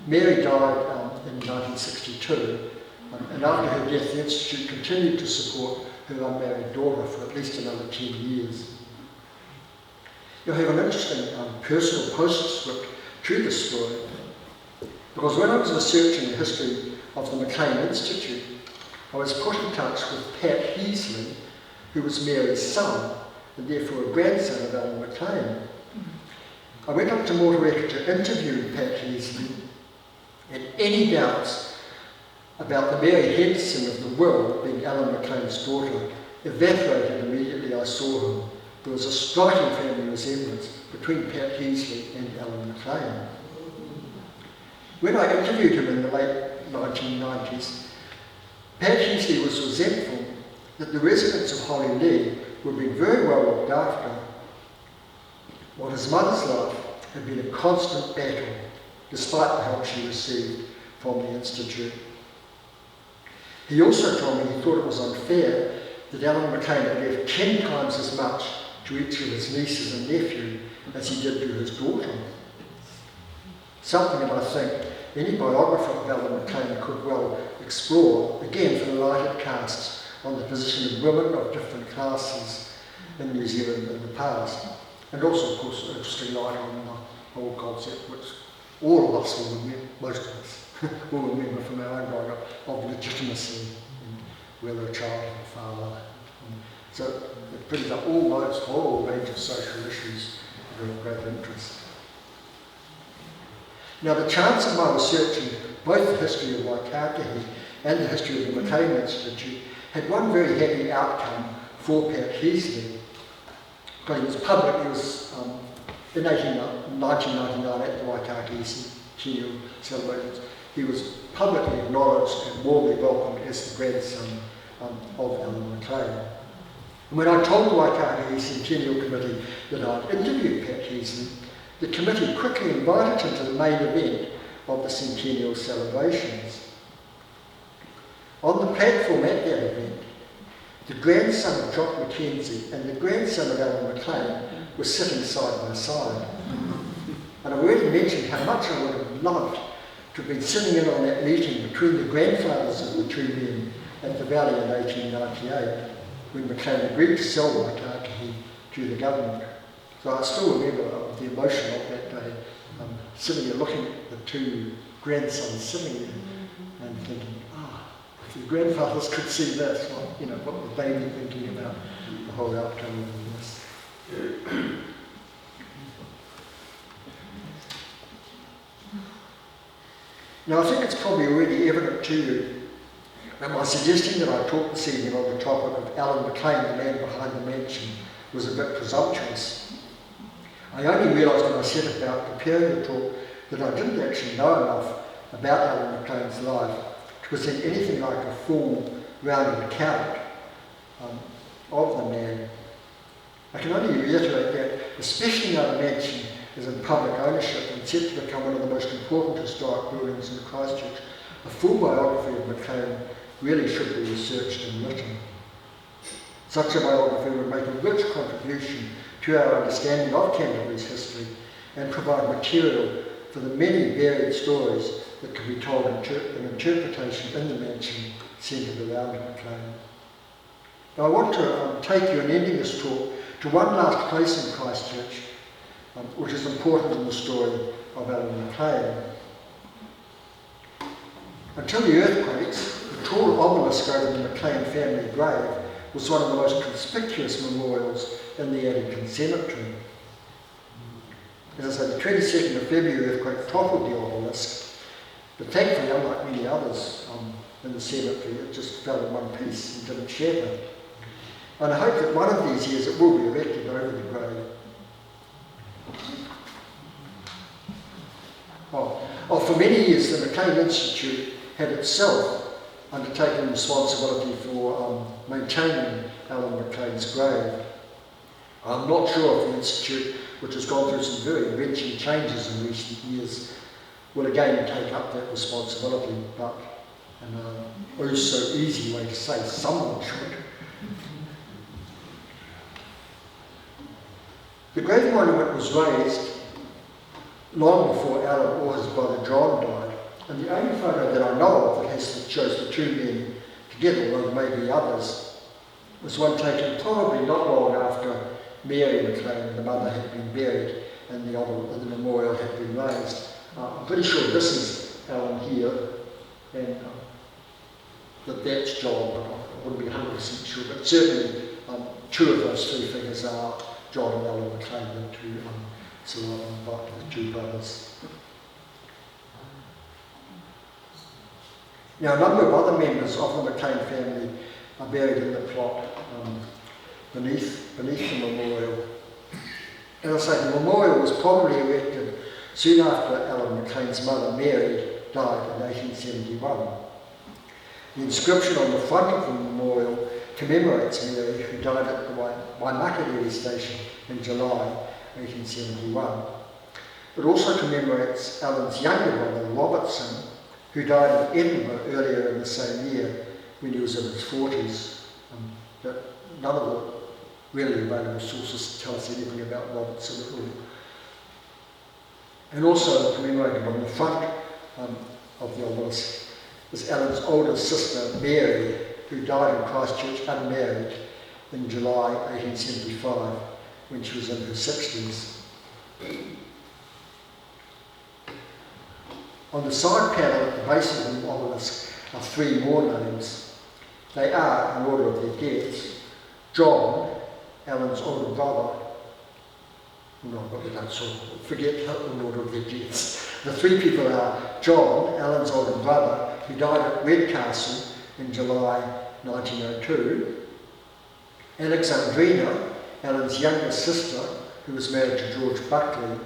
Mary died in 1962, and after her death the Institute continued to support her unmarried daughter for at least another 10 years. You'll have an interesting personal postscript to this story, because when I was researching the history of the McLean Institute, I was put in touch with Pat Heasley, who was Mary's son, and therefore a grandson of Allan McLean. I went up to Motueka to interview Pat Heasley, and any doubts about the Mary Henderson of the will being Allan McLean's daughter evaporated immediately I saw him. There was a striking family resemblance between Pat Heasley and Allan McLean. When I interviewed him in the late 1990s, Pat Heasley was resentful that the residents of Holylee were being very well looked after, while his mother's life had been a constant battle, despite the help she received from the Institute. He also told me he thought it was unfair that Allan McLean had left 10 times as much to each of his nieces and nephew as he did to his daughter. Something that I think any biographer of Allan McLean could well explore, again for the light it casts on the position of women of different classes in New Zealand in the past, and also, of course, interesting light on the whole concept which all of us will remember, most of us will remember from our own growing up, of legitimacy and whether a child has a father. So it brings up almost a whole range of social issues that are of great interest. Now, the chance of my researching both the history of Waikākī and the history of the McLean Institute had one very happy outcome for Pat Heasley. Because he was public, he was in 1999 at the Waikākī Centennial celebrations, he was publicly acknowledged and warmly welcomed as the grandson of Allan McLean. And when I told the Waikākī Centennial Committee that I'd interviewed Pat Heasley, the committee quickly invited him to the main event of the centennial celebrations. On the platform at that event, the grandson of Jock Mackenzie and the grandson of Allan McLean were sitting side by side. And I've already mentioned how much I would have loved to have been sitting in on that meeting between the grandfathers of the two men at the Valley in 1898, when McLean agreed to sell Waikākī to the government. So I still remember the emotion of that day, sitting there looking at the two grandsons sitting there and thinking, if the grandfathers could see this, what would they be thinking about the whole outcome of this? Now, I think it's probably already evident to you that my suggesting that I talk this evening on the topic of Allan McLean, the man behind the mansion, was a bit presumptuous. I only realised when I set about preparing the talk that I didn't actually know enough about Allan McLean's life to present anything like a full, rounded account of the man. I can only reiterate that, especially now the mansion is in public ownership and set to become one of the most important historic buildings in Christchurch, a full biography of McLean really should be researched and written. Such a biography would make a rich contribution to our understanding of Canterbury's history and provide material for the many varied stories that can be told in interpretation in the mansion centred around McLean. Now I want to take you in ending this talk to one last place in Christchurch, which is important in the story of Allan McLean. Until the earthquakes, the tall obelisk over the McLean family grave was one of the most conspicuous memorials in the Allan cemetery. As I said, the 22nd of February earthquake toppled the obelisk, but thankfully, unlike many others in the cemetery, it just fell in one piece and didn't shatter. And I hope that one of these years it will be erected over the grave. For many years, the McLean Institute had itself undertaken responsibility for maintaining Allan McLean's grave. I'm not sure if the Institute, which has gone through some very wrenching changes in recent years, will again take up that responsibility, but in a so easy way to say, someone should. The grave monument was raised long before Allan or his brother John died, and the only photo that I know of that shows the two men together, although there may be others, was one taken probably not long after Mary McLean, the mother, had been buried and the memorial had been raised. I'm pretty sure this is Allan here, and that's John, but I wouldn't be 100% sure, but certainly two of those three figures are John and Allan McLean, the two surviving the two brothers. Now, a number of other members of the McLean family are buried in the plot beneath the memorial. As I say, the memorial was probably erected soon after Allan McLean's mother, Mary, died in 1871. The inscription on the front of the memorial commemorates Mary, who died at the Waimakere station in July 1871. It also commemorates Allan's younger brother, Robertson, who died in Edinburgh earlier in the same year when he was in his 40s. But none of the really available sources tell us anything about Robertson at all. And also commemorated on the front of the obelisk is Allan's older sister, Mary, who died in Christchurch unmarried in July 1875 when she was in her 60s. On the side panel at the base of the obelisk are three more names. They are, in order of their deaths, John, Allan's older brother. No, but we don't sort of forget in order of their deaths. The three people are John, Allan's older brother, who died at Redcastle in July 1902, Alexandrina, Allan's younger sister, who was married to George Buckley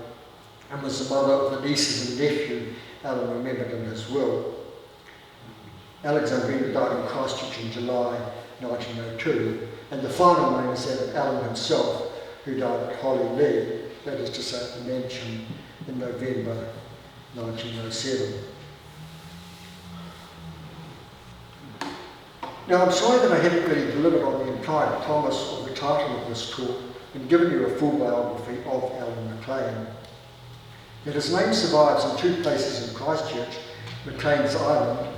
and was the mother of the nieces and nephew Allan remembered in his will. Alexandrina died in Christchurch in July 1902, and the final name is that of Allan himself, who died at Holly Lee, that is to say at the mansion, in November 1907. Now, I'm sorry that I haven't really delivered on the entire promise of the title of this talk and given you a full biography of Allan McLean. Yet his name survives in two places in Christchurch, McLean's Island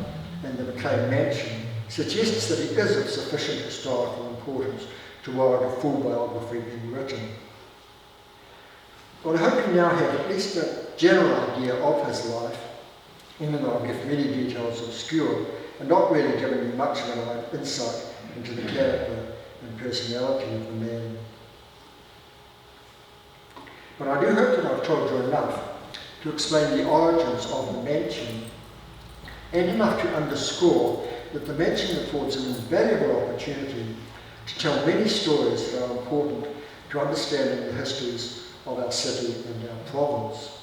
and the McLean Mansion, suggests that he is of sufficient historical importance to warrant a full biography being written. Well, I hope you now have at least a general idea of his life, even though I've left many details obscure and not really given you much of an insight into the character and personality of the man. But I do hope that I've told you enough to explain the origins of the mansion, and enough to underscore that the mansion affords an invaluable opportunity to tell many stories that are important to understanding the histories of our city and our province.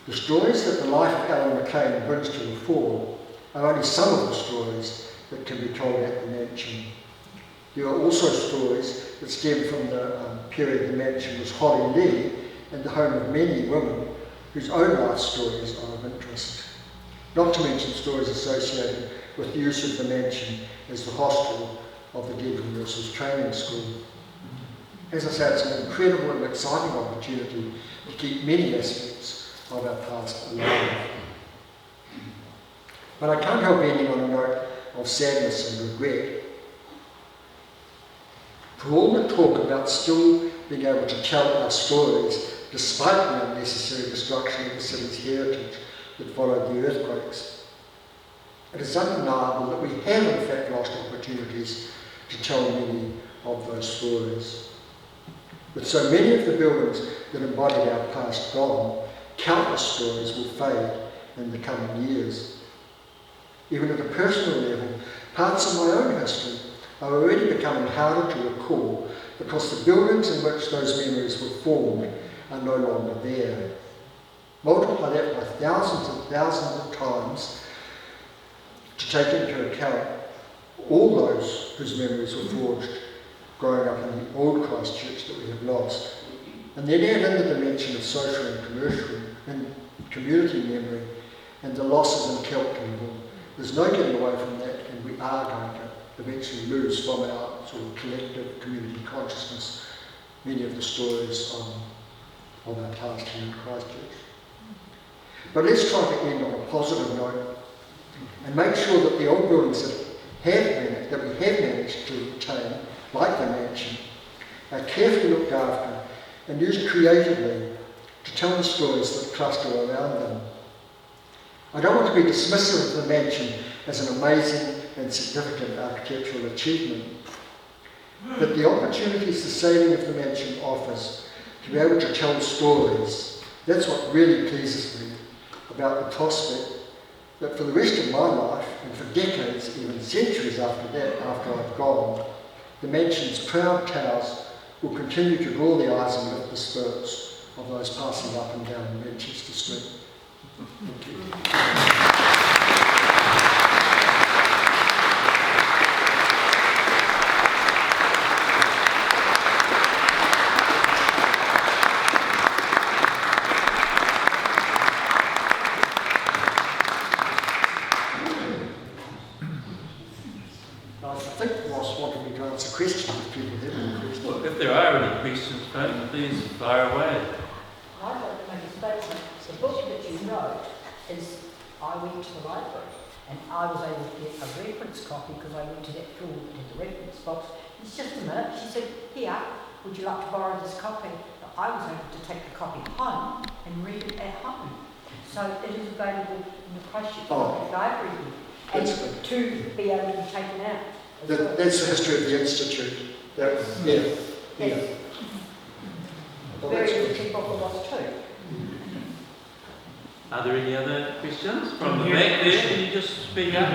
The stories that the life of Allan McLean brings to the fore are only some of the stories that can be told at the mansion. There are also stories that stem from the period the mansion was Holly Lee and the home of many women whose own life stories are of interest. Not to mention stories associated with the use of the mansion as the hostel of the Dental Nurses Training School. As I say, it's an incredible and exciting opportunity to keep many aspects of our past alive. But I can't help ending on a note of sadness and regret. For all the talk about still being able to tell our stories despite the unnecessary destruction of the city's heritage that followed the earthquakes, it is undeniable that we have in fact lost opportunities to tell many of those stories. With so many of the buildings that embodied our past gone, countless stories will fade in the coming years. Even at a personal level, parts of my own history are already becoming harder to recall because the buildings in which those memories were formed are no longer there. Multiply that by thousands and thousands of times to take into account all those whose memories were forged growing up in the old Christchurch that we have lost. And then add in the dimension of social and commercial and community memory and the losses in Kelpton. There's no getting away from that, and we are going to eventually lose from our sort of collective community consciousness many of the stories on our past here in Christchurch. But let's try to end on a positive note and make sure that the old buildings that we have managed to retain, like the mansion, are carefully looked after and used creatively to tell the stories that cluster around them. I don't want to be dismissive of the mansion as an amazing and significant architectural achievement, but the opportunities the saving of the mansion offers to be able to tell stories, that's what really pleases me about the prospect that for the rest of my life, and for decades, even centuries after that, after I've gone, the mansion's proud towers will continue to draw the eyes and lift the spirits of those passing up and down Manchester Street. Thank you. I think Ross wanted me to answer questions if people have any questions. Well, if there are any questions, please fire away. I'd like to make a statement. The book that you wrote is, I went to the library and I was able to get a reference copy because I went to that field to the reference box. It's just a minute. She said, here, would you like to borrow this copy? I was able to take the copy home and read it at home. So it is available in the Christchurch Library. And to be able to be taken out. That's the history of the Institute. Yeah. Very good people for us too. Are there any other questions from the back there? Can you just speak up?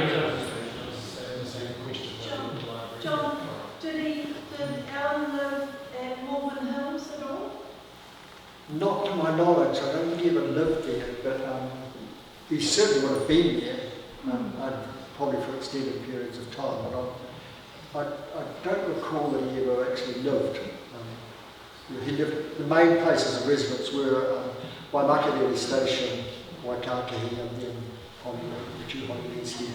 John, did Allan live at Morgan Hills at all? Not to my knowledge. I don't think he ever lived there, but he certainly would have been there. Probably for extended periods of time, but I don't recall that he ever actually lived. He lived. The main places of residence were Waimakere Station, Waikaki, and then on the 200 here.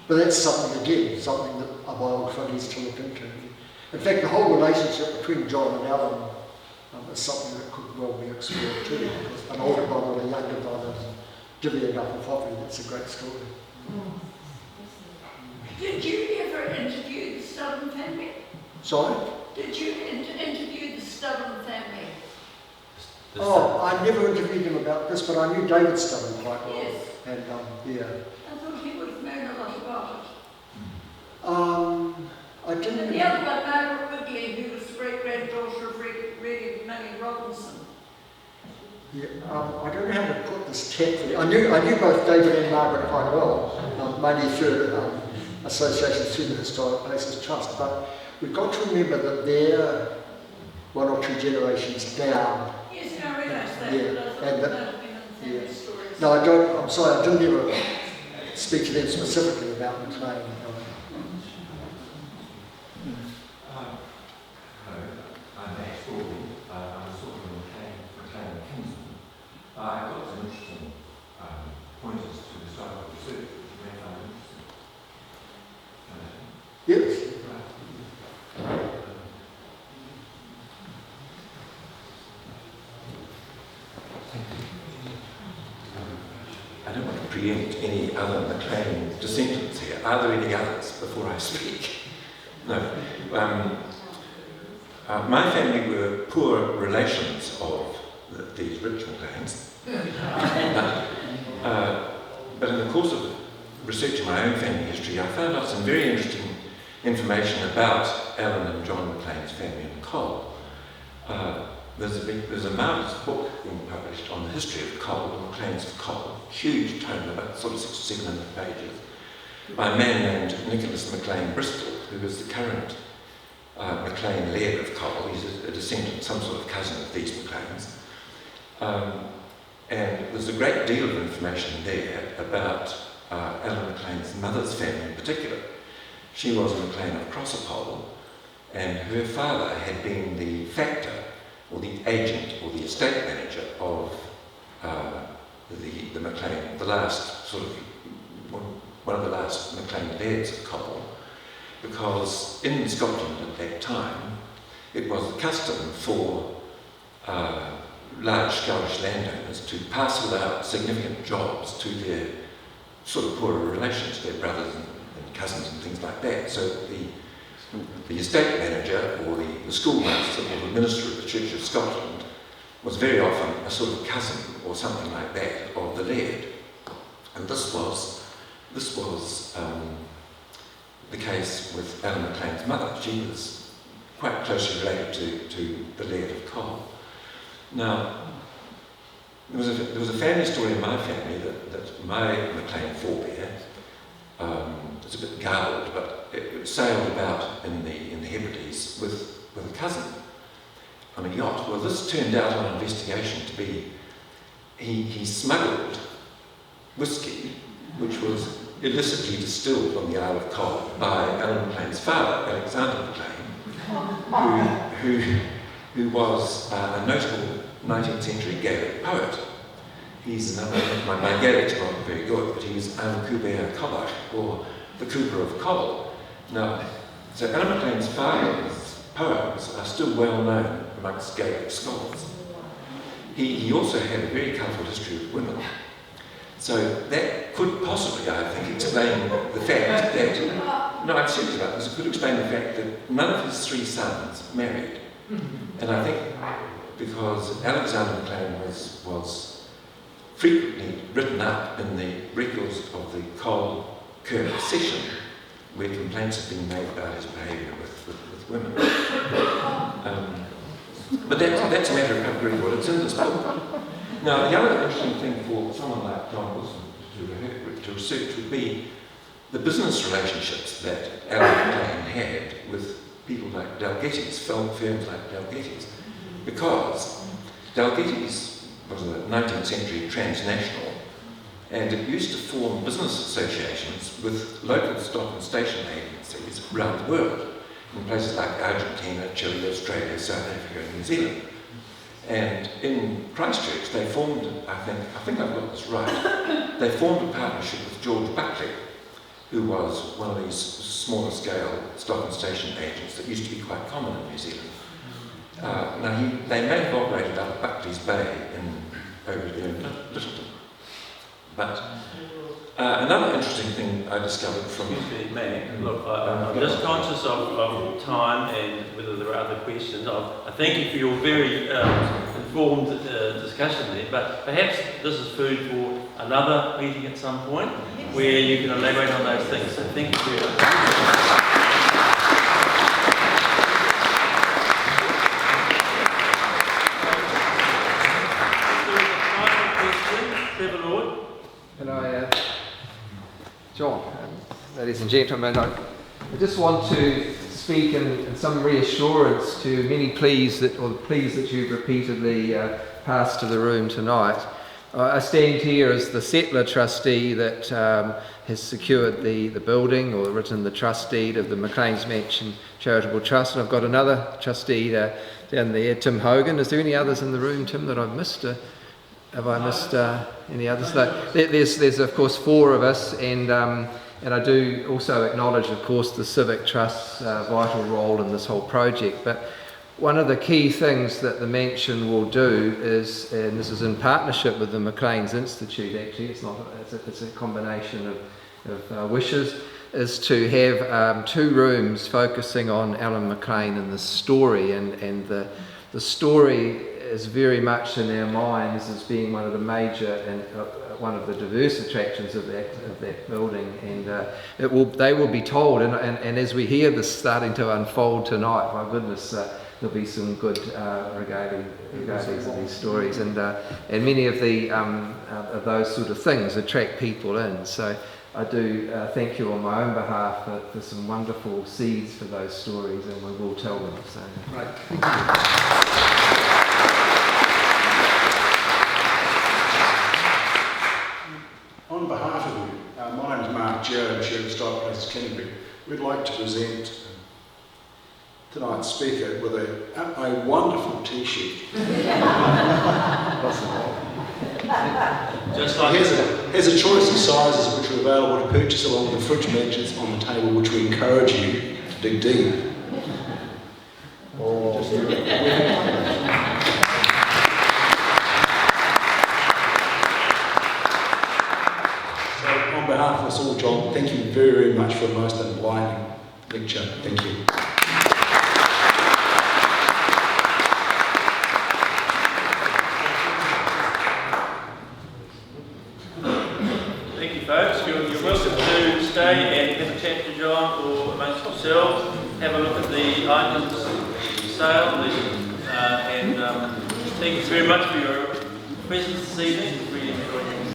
But that's something that a biographer needs to look into. In fact, the whole relationship between John and Allan is something that could well be explored too. Because an older brother and a younger brother divvying up a coffee, that's a great story. Did you ever interview the Stubborn family? Sorry? Did you interview the Stubborn family? I never interviewed him about this, but I knew David Stubborn quite well. Yes. And yeah. I thought he would have known a lot about I didn't. it. And the other one, Margaret Wigley, who was the great-granddaughter of Reddy Money Robinson. Yeah, I don't know how to put this tactfully. I knew both David and Margaret quite well, mainly through associations through the Historic Places Trust, but we've got to remember that they're one or two generations down. Yes, I realise that, Yeah, but I thought and that might have been in the family stories. No, I don't. I'm sorry, I didn't ever speak to them specifically about McLean. I'm Max Gordon. I'm sort of McLean Kingsman. I've got some interesting pointers to historical research, which you may find interesting. Yes. I don't want to preempt any other McLean descendants here. Are there any others before I speak? No. My family were poor relations of these rich McLeans. But in the course of researching my own family history, I found out some very interesting information about Allan and John McLean's family in Cole. There's a marvellous book being published on the history of Cole, the McLeans of Cole, huge tome, about sort of 600 or 700 pages, by a man named Nicholas McLean Bristol, who is the current McLean Laird of Cole. He's a descendant, some sort of cousin of these McLeans. And there's a great deal of information there about Allan McLean's mother's family in particular. She was a McLean of Crossapole, and her father had been the factor, or the agent, or the estate manager of the McLean, the last sort of, one of the last McLean lairds of Cole, because in Scotland at that time, it was the custom for large Scottish landowners to parcel out significant jobs to their sort of poorer relations, their brothers and cousins and things like that. So the estate manager or the schoolmaster or the minister of the Church of Scotland was very often a sort of cousin or something like that of the laird. And this was the case with Allan McLean's mother. She was quite closely related to the Laird of Cole. Now, there was a family story in my family that my McLean forebear, it's a bit garbled, but it sailed about in the Hebrides with a cousin on a yacht. Well, this turned out on investigation to be, he smuggled whiskey, which was illicitly distilled on the Isle of Cole by Allan McLean's father, Alexander McLean, who was a notable 19th century Gaelic poet. He's another, my Gaelic's not very good, but he's An Cúbeir Cobbach, or the Cooper of Cole. Now, so Allan McLean's father's poems are still well known amongst Gaelic scholars. He also had a very colourful history of women. So that could possibly, I think, explain the fact that, no, I'm serious about this, it could explain the fact that none of his three sons married. And I think because Alexander McLean was frequently written up in the records of the Cole Kirk session, where complaints have been made about his behaviour with women. But that's a matter of public record, it's in this book. Now, the other interesting thing for someone like John Wilson to research would be the business relationships that Allan McLean had with people like Dalgetty's, firms like Dalgetty's, because Dalgetty's was a 19th century transnational, and it used to form business associations with local stock and station agencies around the world, in places like Argentina, Chile, Australia, South Africa, and New Zealand. And in Christchurch, they formed, I think I've got this right, they formed a partnership with George Buckley, who was one of these smaller scale stock and station agents that used to be quite common in New Zealand. They may have operated out of Buckley's Bay over there in Littleton. But another interesting thing I discovered from... Excuse me, Matt, look, I'm just conscious of time and whether there are other questions. I thank you for your very informed discussion there, but perhaps this is food for another meeting at some point where you can elaborate on those things. So thank you very much. And John, ladies and gentlemen, I just want to speak in some reassurance to many pleas that you've repeatedly passed to the room tonight. I stand here as the settler trustee that has secured the building or written the trust deed of the McLean's Mansion Charitable Trust, and I've got another trustee down there, Tim Hogan. Is there any others in the room, Tim, that I've missed? Have I missed any others? There's of course four of us, and I do also acknowledge, of course, the Civic Trust's vital role in this whole project. But one of the key things that the mansion will do is, and this is in partnership with the McLean's Institute actually, it's a combination of wishes, is to have 2 rooms focusing on Allan McLean and the story, and the story is very much in our minds as being one of the major and one of the diverse attractions of that building, and they will be told, and as we hear this starting to unfold tonight, my goodness, there'll be some good regardings of these stories, and many of of those sort of things attract people in. So I do thank you on my own behalf for some wonderful seeds for those stories, and we will tell them. So. Right. Thank you. On behalf of you, my name is Mark Joe, I'm Chair of Historic Places Canterbury. We'd like to present tonight's speaker with a wonderful T-shirt. Just like Has a choice of sizes which are available to purchase along with the fridge matches on the table, which we encourage you to dig deep. On behalf of us all, John, thank you very, very much for a most enlightening lecture. Thank you. Thank you, folks. You're welcome to stay and have a chat to John or amongst yourselves. Have a look at the items for sale, and thank you very much for your presence this evening. Really enjoyed it.